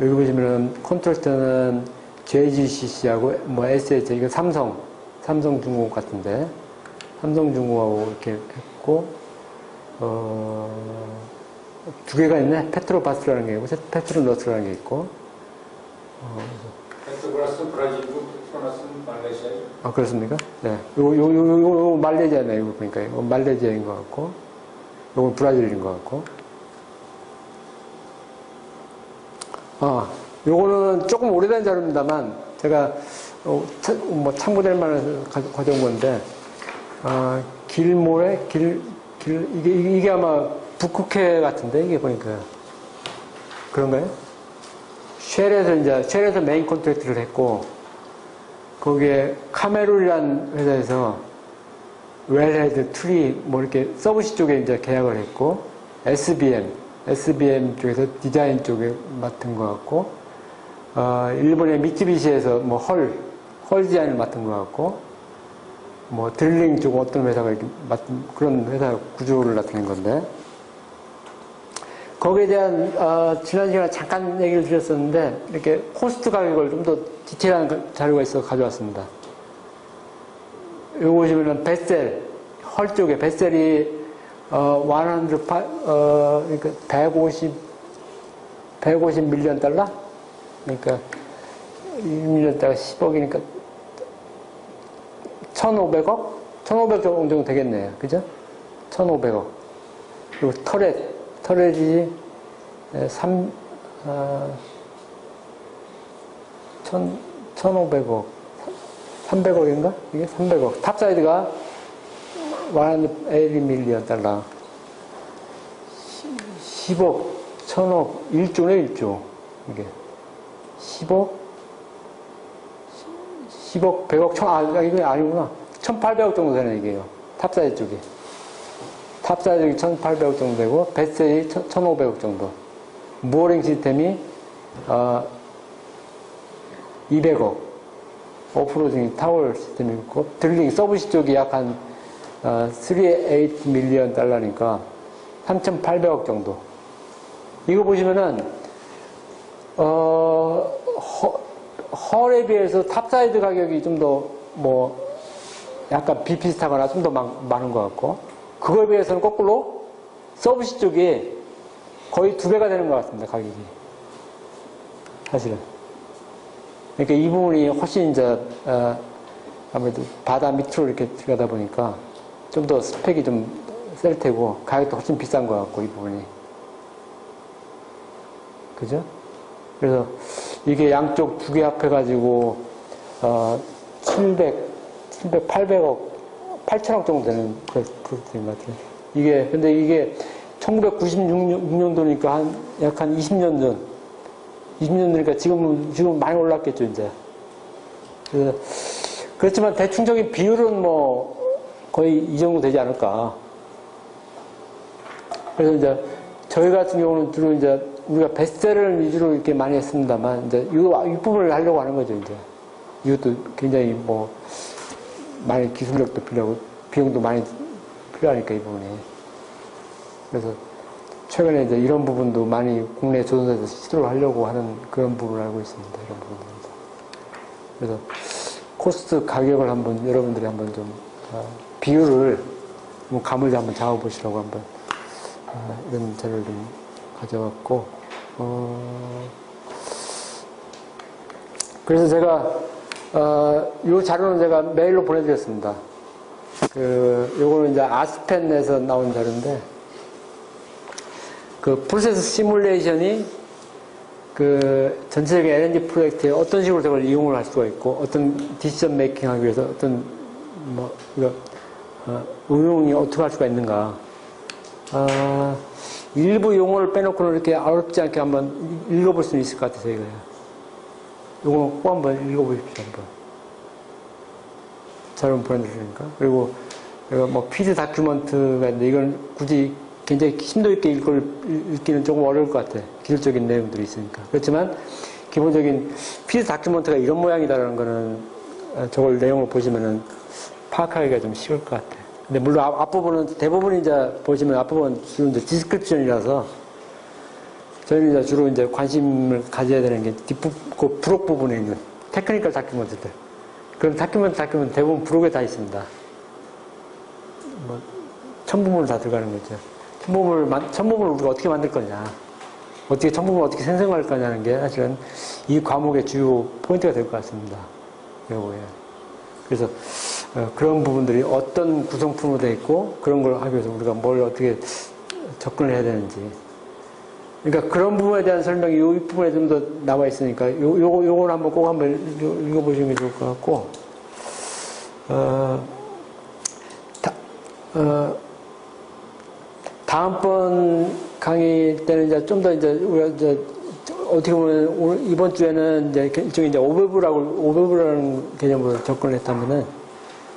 여기 보시면은 컨트랙터는 JGCC하고 뭐 SH 이거 삼성중공업 같은데 삼성중공업하고 이렇게 했고 두 개가 있네. 페트로바스라는 게 있고, 페트로너스라는 게 있고. 페트로바스 브라질이고, 페트로너스는 말레이시아죠. 아, 그렇습니까? 네. 요거 말레이시아네, 이거 보니까. 이거 말레이시아인 것 같고, 요건 브라질인 것 같고. 요거는 조금 오래된 자료입니다만, 제가, 뭐, 참고될 만해서 가져온 건데, 이게 아마, 북극해 같은데, 이게 보니까. 그런가요? 쉘에서 메인 컨트랙트를 했고, 거기에 카메룬이라는 회사에서 웰헤드, 트리, 뭐 이렇게 서브시 쪽에 이제 계약을 했고, SBM 쪽에서 디자인 쪽에 맡은 것 같고, 일본의 미쯔비시에서 뭐 헐 디자인을 맡은 것 같고, 뭐 드릴링 쪽 어떤 회사가 이렇게 맡은 그런 회사 구조를 나타낸 건데, 거기에 대한 지난 시간에 잠깐 얘기를 드렸었는데 이렇게 코스트 가격을 좀 더 디테일한 자료가 있어서 가져왔습니다. 요거 보시면은 베셀 헐 쪽에 베셀이 150 밀리언 달러? 그러니까 1밀리언 달러 10억이니까 1,500억? 1,500억 정도 되겠네요. 그죠? 1,500억. 그리고 터렛이 1,500억, 300억인가? 이게 300억. 탑사이드가 180 밀리언 달러. 10억, 1,000억, 1조네, 1조. 이게. 10억, 100억, 이거 아니구나. 1,800억 정도 되네, 이게요. 탑사이드 쪽이. 탑사이즈가 1,800억 정도 되고, 뱃셀이 1,500억 정도. 무어링 시스템이, 200억. 오프로딩 타월 시스템이 있고, 드릴링 서브시 쪽이 약 한, 38 밀리언 달러니까, 3,800억 정도. 이거 보시면은, 헐에 비해서 탑사이드 가격이 좀 더, 뭐, 약간 비슷하거나 좀 더 많은 것 같고, 그거에 비해서는 거꾸로 서브시 쪽이 거의 2배가 되는 것 같습니다, 가격이. 사실은. 그러니까 이 부분이 훨씬 이제, 아무래도 바다 밑으로 이렇게 들어가다 보니까 좀 더 스펙이 좀 셀 테고, 가격도 훨씬 비싼 것 같고, 이 부분이. 그죠? 그래서 이게 양쪽 두 개 합해가지고, 800억, 8천억 정도 되는 프로젝트인 것 같아요. 근데 이게 1996년도니까 약 한 20년 전. 20년 전이니까 지금 많이 올랐겠죠, 이제. 그렇지만 대충적인 비율은 뭐 거의 이 정도 되지 않을까. 그래서 이제 저희 같은 경우는 주로 이제 우리가 베스트셀러를 위주로 이렇게 많이 했습니다만, 이제 이 부분을 하려고 하는 거죠, 이제. 이것도 굉장히 뭐, 많이 기술력도 필요하고, 비용도 많이 필요하니까, 이 부분이. 그래서 최근에 이제 이런 부분도 많이 국내 조선사에서 시도를 하려고 하는 그런 부분을 알고 있습니다. 이런 부분들에서. 그래서 코스트 가격을 한번 여러분들이 한번 좀 비율을 뭐 감을 한번 잡아보시라고 한번 이런 자료를 좀 가져왔고 그래서 제가 이 자료는 제가 메일로 보내드렸습니다. 요거는 이제 아스펜에서 나온 자료인데 그 프로세스 시뮬레이션이 그 전체적인 LNG 프로젝트에 어떤 식으로 저걸 이용을 할 수가 있고 어떤 디시전 메이킹 하기 위해서 어떤 뭐 이거 응용이 어떻게 할 수가 있는가. 일부 용어를 빼놓고는 이렇게 어렵지 않게 한번 읽어볼 수는 있을 것 같아서 이거예요. 요거 꼭 한번 읽어보십시오. 한번. 자료 보내드리니까. 그리고 뭐 피드 다큐먼트가 있는데 이건 굳이 굉장히 심도 있게 읽기는 조금 어려울 것 같아. 기술적인 내용들이 있으니까. 그렇지만 기본적인 피드 다큐먼트가 이런 모양이다라는 거는 저걸 내용을 보시면은 파악하기가 좀 쉬울 것 같아. 근데 물론 앞부분은 대부분 이제 보시면 앞부분은 주로 이제 디스크립션이라서 저희는 이제 주로 이제 관심을 가져야 되는 게 그 부록 부분에 있는 테크니컬 다큐먼트들. 그런 다큐멘트 대부분 부록에 다 있습니다. 뭐 첨부물 다 들어가는 거죠. 첨부물을 우리가 어떻게 만들 거냐, 첨부물을 어떻게 생성할 거냐는 게 사실은 이 과목의 주요 포인트가 될 것 같습니다. 요거에. 그래서 그런 부분들이 어떤 구성품으로 되어 있고 그런 걸 하기 위해서 우리가 뭘 어떻게 접근을 해야 되는지. 그러니까 그런 부분에 대한 설명이 이 부분에 좀 더 나와 있으니까 요걸 한번 꼭 한번 읽어보시는 게 좋을 것 같고 다음번 강의 때는 이제 좀 더 이제 우리가 이제 어떻게 보면 오늘 이번 주에는 이제 일종의 이제 오버뷰라는 개념으로 접근을 했다면은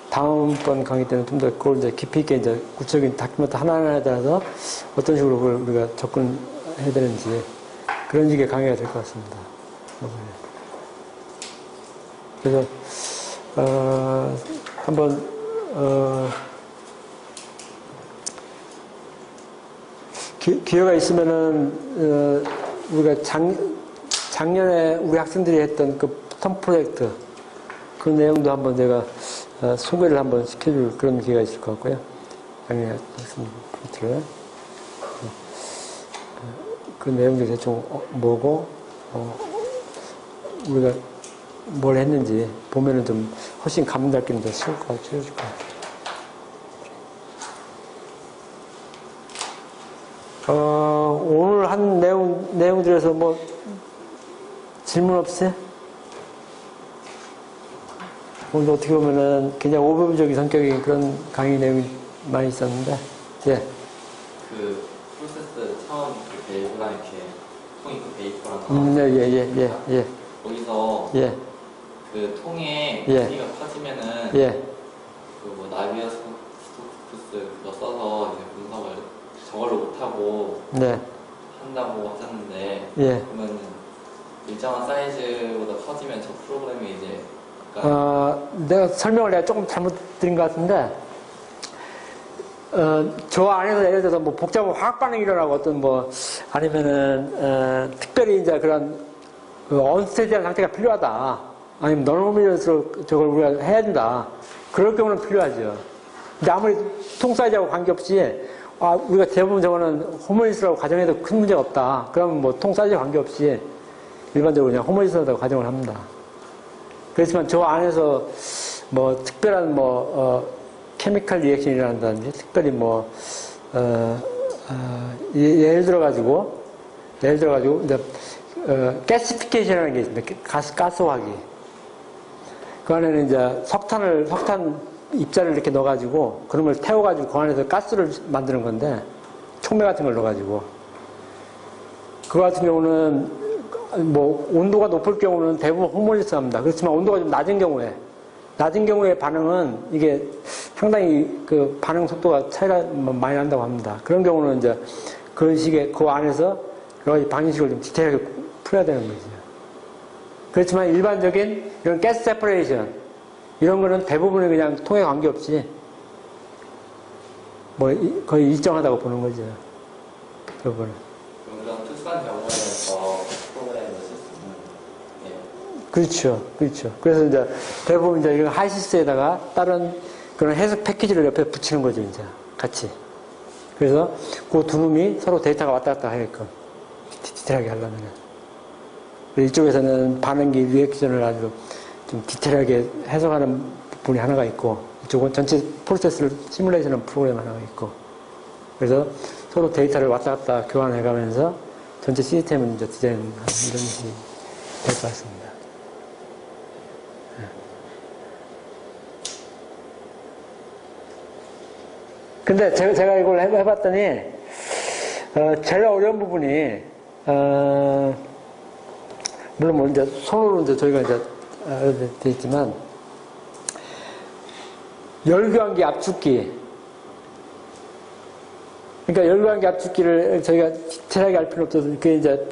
다음번 강의 때는 좀 더 그걸 이제 깊이 있게 이제 구체적인 다큐멘트 하나하나에 따라서 어떤 식으로 그걸 우리가 접근해야 되는지 그런 식의 강의가 될 것 같습니다. 그래서 한번 기회가 있으면은 우리가 작년에 우리 학생들이 했던 그 텀 프로젝트 그 내용도 한번 제가 소개를 한번 시켜줄 그런 기회가 있을 것 같고요. 작년에 학생 프로젝트를 그 내용들이 대충 뭐고 우리가 뭘 했는지 보면은 좀 훨씬 감명 잡기는 더 쉬울 것 같아요. 오늘 한 내용들에서 뭐, 질문 없으세요? 오늘 어떻게 보면은 굉장히 오버뷰적인 성격의 그런 강의 내용이 많이 있었는데, 예. 그, 프로세스 처음 그 베이브랑 이렇게, 통이 그 베이퍼랑 예. 거기서, 예. 그 통에 예. 크기가 커지면은, 예. 그 뭐, 나비아 스토크스 그거 써서 이제 분석을 저걸로 못하고, 네. 한다고 하셨는데, 예. 그러면 일정한 사이즈보다 커지면 저 프로그램이 이제 내가 설명을 조금 잘못 드린 것 같은데, 저 안에서 예를 들어서 뭐 복잡한 화학 반응이 일어나고 어떤 뭐, 아니면은, 특별히 이제 그런, 언스테디한 상태가 필요하다. 아니면 너무미러스로 저걸 우리가 해야 된다. 그럴 경우는 필요하죠. 근데 아무리 통 사이즈하고 관계없이, 우리가 대부분 저거는 호모니스라고 가정해도 큰 문제가 없다. 그러면 뭐 통 사이즈 관계없이 일반적으로 그냥 호모니스라고 가정을 합니다. 그렇지만 저 안에서 뭐 특별한 케미칼 리액션이라든지 특별히 뭐, 예를 들어가지고 이제, 가시피케이션이라는 게 있습니다. 가스화기. 그 안에는 이제 석탄 입자를 이렇게 넣어가지고 그런 걸 태워가지고 그 안에서 가스를 만드는 건데 촉매 같은 걸 넣어가지고 그거 같은 경우는 뭐 온도가 높을 경우는 대부분 호모니스합니다. 그렇지만 온도가 좀 낮은 경우에 반응은 이게 상당히 그 반응 속도가 차이가 많이 난다고 합니다. 그런 경우는 이제 그런 식의 그 안에서 여러 가지 방식을 좀 디테일하게 풀어야 되는 거죠. 그렇지만 일반적인 이런 가스 세퍼레이션 이런 거는 대부분은 그냥 통에 관계없이 뭐 거의 일정하다고 보는 거죠. 그 부분은. 그런 특수한 경우에는 프로그램을 쓸 수 있는. 예. 그렇죠. 그렇죠. 그래서 이제 대부분 이제 이런 하이시스에다가 다른 그런 해석 패키지를 옆에 붙이는 거죠, 이제. 같이. 그래서 그 두 놈이 서로 데이터가 왔다 갔다 하게끔 디테일하게 하려면. 이쪽에서는 반응기 리액션을 아주 좀 디테일하게 해석하는 부분이 하나가 있고, 이쪽은 전체 프로세스를 시뮬레이션하는 프로그램 하나가 있고, 그래서 서로 데이터를 왔다 갔다 교환해 가면서 전체 시스템을 이제 디자인하는 이런 식이 될 것 같습니다. 근데 제가 이걸 해봤더니, 제일 어려운 부분이, 물론 뭐 이제 손으로 이제 저희가 이제 돼 있지만, 열교환기 압축기. 그러니까 열교환기 압축기를 저희가 디테일하게 할 필요 없어서, 그게 이제,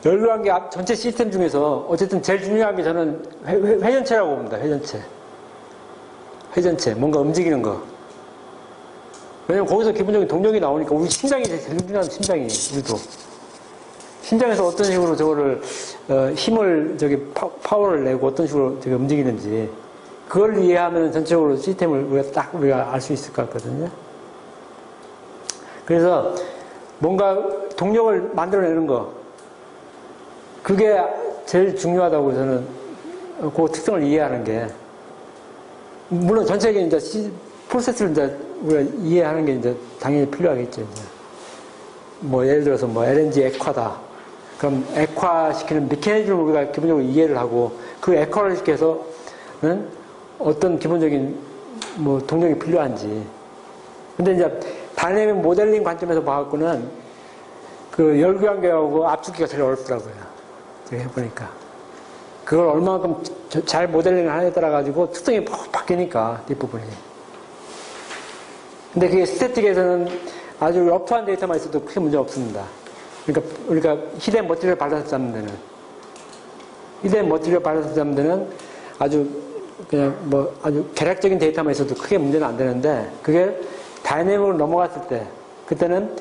열교환기 전체 시스템 중에서 어쨌든 제일 중요한 게 저는 회전체라고 봅니다. 회전체. 회전체. 뭔가 움직이는 거. 왜냐면 거기서 기본적인 동력이 나오니까 우리 심장이 제일 중요한 심장이 우리도 심장에서 어떤 식으로 저거를 힘을 파워를 내고 어떤 식으로 저기 움직이는지 그걸 이해하면 전체적으로 시스템을 우리가 알 수 있을 것 같거든요. 그래서 뭔가 동력을 만들어내는 거 그게 제일 중요하다고 저는 그 특성을 이해하는 게 물론 전체적인 이제 프로세스를 이제 우리가 이해하는 게 이제 당연히 필요하겠죠. 이제. 뭐 예를 들어서 뭐 LNG 액화다. 그럼 액화시키는 메커니즘을 우리가 기본적으로 이해를 하고 그 액화를 시켜서는 어떤 기본적인 뭐 동력이 필요한지. 근데 이제 다이내믹 모델링 관점에서 봐갖고는 그 열교환기하고 압축기가 제일 어렵더라고요. 제가 해보니까. 그걸 얼마만큼 잘 모델링을 하냐에 따라 가지고 특성이 바뀌니까 뒷부분이. 근데 그게 스태틱에서는 아주 러프한 데이터만 있어도 크게 문제 없습니다. 그러니까 우리가 히덴 머티리얼 발라서 잡는 데는 히덴 머티리얼 발라서 잡는 데는 아주 그냥 뭐 아주 계략적인 데이터만 있어도 크게 문제는 안 되는데 그게 다이내믹으로 넘어갔을 때 그때는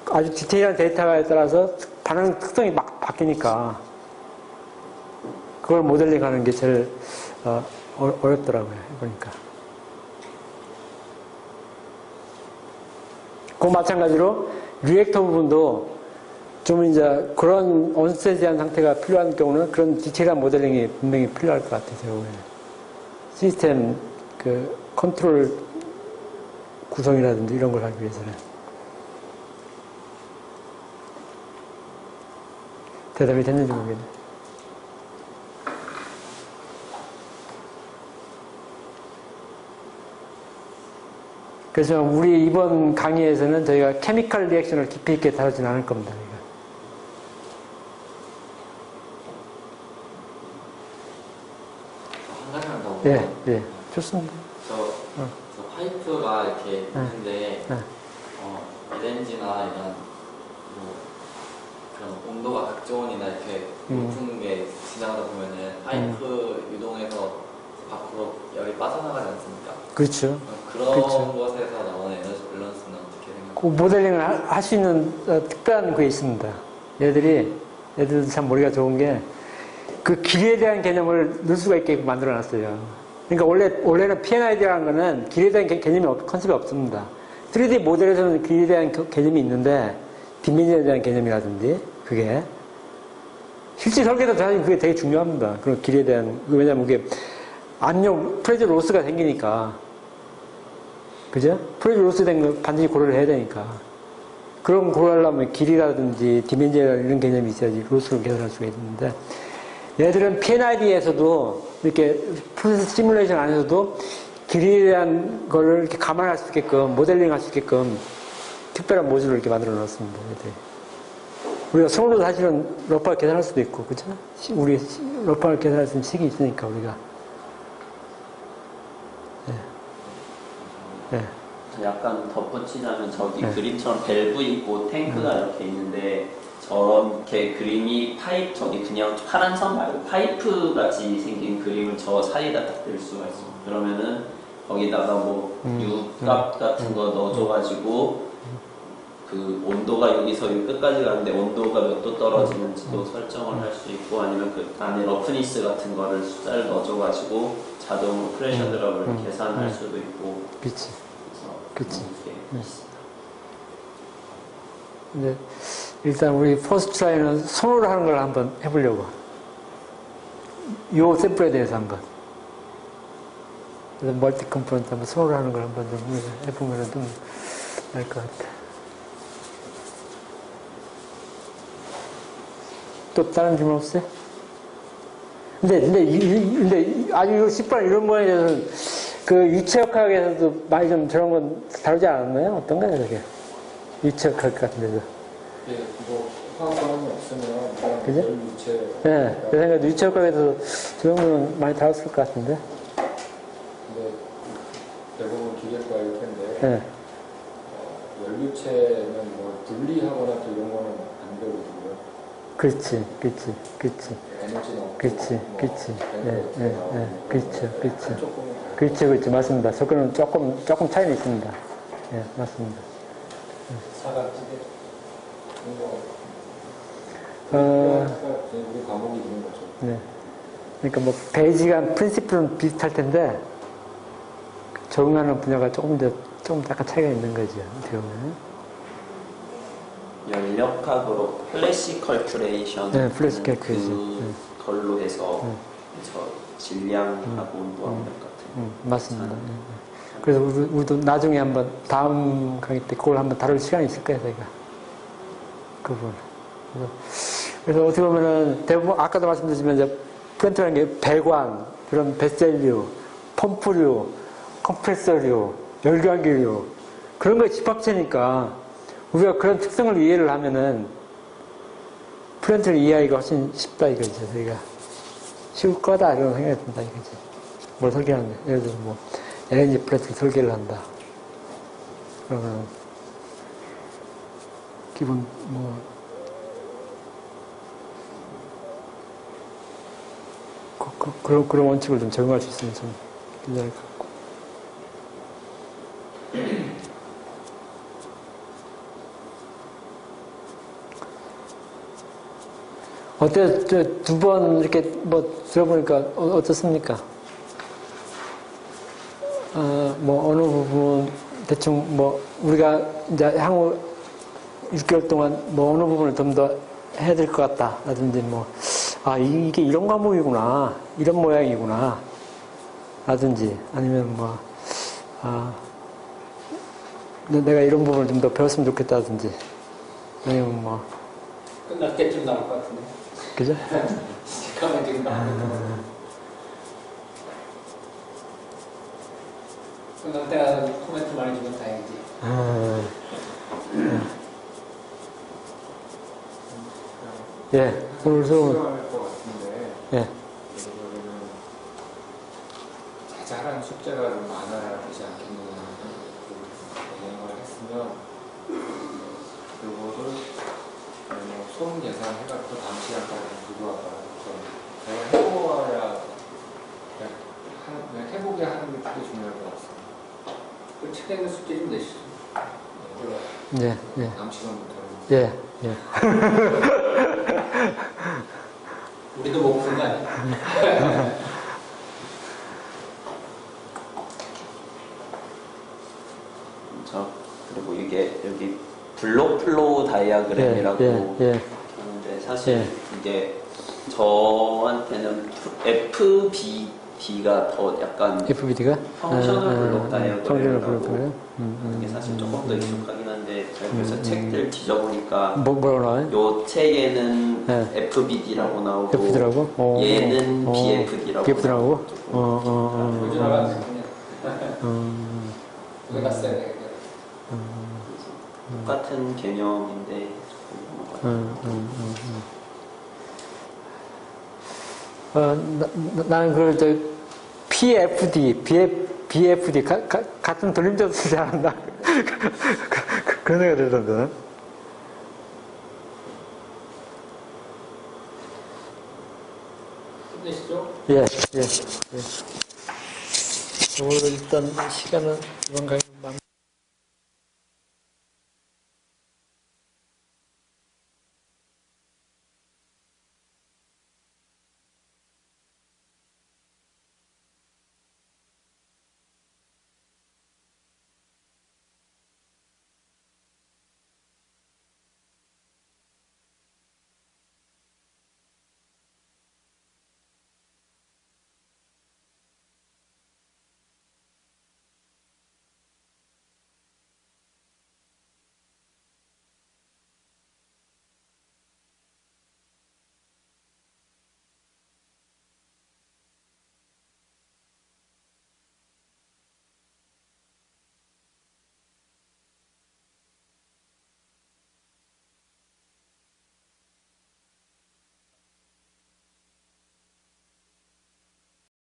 아주 디테일한 데이터에 따라서 반응 특성이 막 바뀌니까 그걸 모델링하는 게 제일 어렵더라고요. 보니까. 그 마찬가지로 리액터 부분도 좀 이제 그런 언스테디한 상태가 필요한 경우는 그런 디테일한 모델링이 분명히 필요할 것 같아요. 시스템 그 컨트롤 구성이라든지 이런 걸 하기 위해서는. 대답이 됐는지 모르겠네. 그래서 우리 이번 강의에서는 저희가 케미컬 리액션을 깊이 있게 다루지는 않을 겁니다. 한 가지만 더. 예, 예. 좋습니다. 저 파이프가 이렇게 있는데, LNG나 이런, 뭐, 그런 온도가 극저온이나 이렇게 높은 게 지나가다 보면은 파이프 유동에서 밖으로 열이 빠져나가지 않습니까? 그렇죠. 그런 그렇죠. 것에서 나오는 에너지 밸런스는 어떻게 생각하세요? 그 모델링을 할 수 있는 특별한 게 있습니다. 얘들도 참 머리가 좋은 게 그 길이에 대한 개념을 넣을 수가 있게 만들어 놨어요. 그러니까 원래는 P&ID라는 거는 길이에 대한 개념이 컨셉이 없습니다. 3D 모델에서는 길이에 대한 개념이 있는데 디멘션에 대한 개념이라든지 그게 실제 설계도 사실 그게 되게 중요합니다. 그런 길이에 대한 왜냐면 그게 압력 프레저 로스가 생기니까 그죠? 프레저 로스 된 거 반드시 고려를 해야 되니까 그런 고려하려면 길이라든지 디멘션 이런 개념이 있어야지 로스를 계산할 수가 있는데 얘들은 P&ID에서도 이렇게 프로세스 시뮬레이션 안에서도 길이에 대한 거를 이렇게 감안할 수 있게끔 모델링 할 수 있게끔 특별한 모듈을 이렇게 만들어 놨습니다. 얘들이. 우리가 손으로 사실은 러프를 계산할 수도 있고 그죠? 우리 러프를 계산할 수 있는 식이 있으니까 우리가 네. 약간 덧붙이자면 저기 그림처럼 밸브 있고 탱크가 이렇게 있는데 저렇게 그림이 저기 그냥 파란 선 말고 파이프 같이 생긴 그림을 저 사이에다 딱 댈 수가 있어. 그러면은 거기다가 뭐 유압 같은 거 넣어줘가지고 그 온도가 여기서 이 끝까지 가는데 온도가 몇 도 떨어지는지도 설정을 할 수 있고 아니면 그 안에 러프니스 같은 거를 숫자를 넣어줘가지고 자동으로 프레셔 드랍을 계산할 수도 있고 그치. 그래서 그치. 그런 게 있습니다. 근데 일단 우리 퍼스트 트라이는 손으로 하는 걸 한번 해보려고. 요 샘플에 대해서 한번. 그래서 멀티 컴포넌트 한번 손으로 하는 걸 한번 좀 해보면 좀 나을 것 같아. 또 다른 질문 없어요? 근데 아주 10번 이런 거에 대해서는 그 유체역학에서도 많이 좀 저런 건 다루지 않았나요? 어떤가요, 저게? 유체역학 같은 데서. 예, 뭐 화학 반응이 없으면 그죠? 열유체. 네, 내 생각에 유체역학에서 저런 거는 많이 다뤘을 것 같은데. 근데 대부분 기계과일 텐데 네. 열유체는 뭐 분리하거나 또 이런 거는 안 되거든요. 그렇지. 에너지는 없고 그렇지. 뭐 그렇죠. 조금 그렇죠. 맞습니다. 조건은 조금 차이는 있습니다. 예, 맞습니다. 사각지대 우리 과목이 있는 거죠. 네. 그러니까 뭐, 베이직한 프린시플은 비슷할 텐데, 적용하는 분야가 조금 약간 차이가 있는 거죠. 어떻게 보면. 연력학으로 플래시 컬큐레이션 네, 플래시 컬큐레이션. 그걸로 해서 저 질량하고 온도 압력 같은 맞습니다. 그래서 우리도 나중에 한번 다음 강의 때 그걸 한번 다룰 시간이 있을 거예요, 저희가. 그 부분. 그래서 어떻게 보면은 대부분 아까도 말씀드렸지만 이제 플랜트라는 게 배관, 그런 뱃셀류, 펌프류, 컴프레서류, 열감기류 그런 거에 집합체니까 우리가 그런 특성을 이해를 하면은 플랜트를 이해하기가 훨씬 쉽다 이거죠. 저희가 쉬울 거다 이런 생각이 든다 이거지. 뭘 설계하는데 예를 들어 뭐 LNG 플랜트를 설계를 한다. 그러면 기본 뭐 그런 원칙을 좀 적용할 수 있으면 좀 괜찮을 것 같고. 어때요? 두 번 이렇게 뭐 들어보니까 어떻습니까? 뭐 어느 부분 대충 뭐 우리가 이제 향후 6개월 동안 뭐 어느 부분을 좀 더 해야 될 것 같다 라든지 뭐 이게 이런 과목이구나 이런 모양이구나 라든지 아니면 뭐 내가 이런 부분을 좀 더 배웠으면 좋겠다든지 아니면 뭐 끝날 때쯤 나올 것 같은데. 그죠? 가면 지금 나올 것 같은데. 끝날 때가 코멘트 많이 주면 다행이지. 예, 오늘 수업은 필요할 것 같은데 예. 자잘한 숙제가 좀 많아야 되지 않겠느냐 생각을 했으면 그거를 손 계산해갖고 다음 시간까지 두고 와봐. 제가 해보아야 그냥 해보게 하는 게 되게 중요할 것 같습니다. 그 책에는 숙제 좀 내시죠. 예. 다음 시간부터는 예. 우리도 못 푸는 거 아니야? 그리고 이게 여기 블록 플로우 다이아그램이라고 예. 하는데 사실 이게 저한테는 FBD가 더 약간 FBD가? 펑셔널 블록 다이아그램이라고 블록 이게 사실 조금 더 익숙하긴 한데 제가 그래서 책들 뒤져보니까 뭐라고 나와요? 요 책에는 FBD라고 나오고 FBD라고? 얘는 BFD라고 BFD라고? 요즘 나가는 왜 갔어야 돼? 똑같은 개념인데 나는 그걸 PFD, BFD 같은 돌림자도 쓰지 않았나? 그런 생각이 들던데. 힘내시죠? 예. 오늘 일단 시간은 이번 강의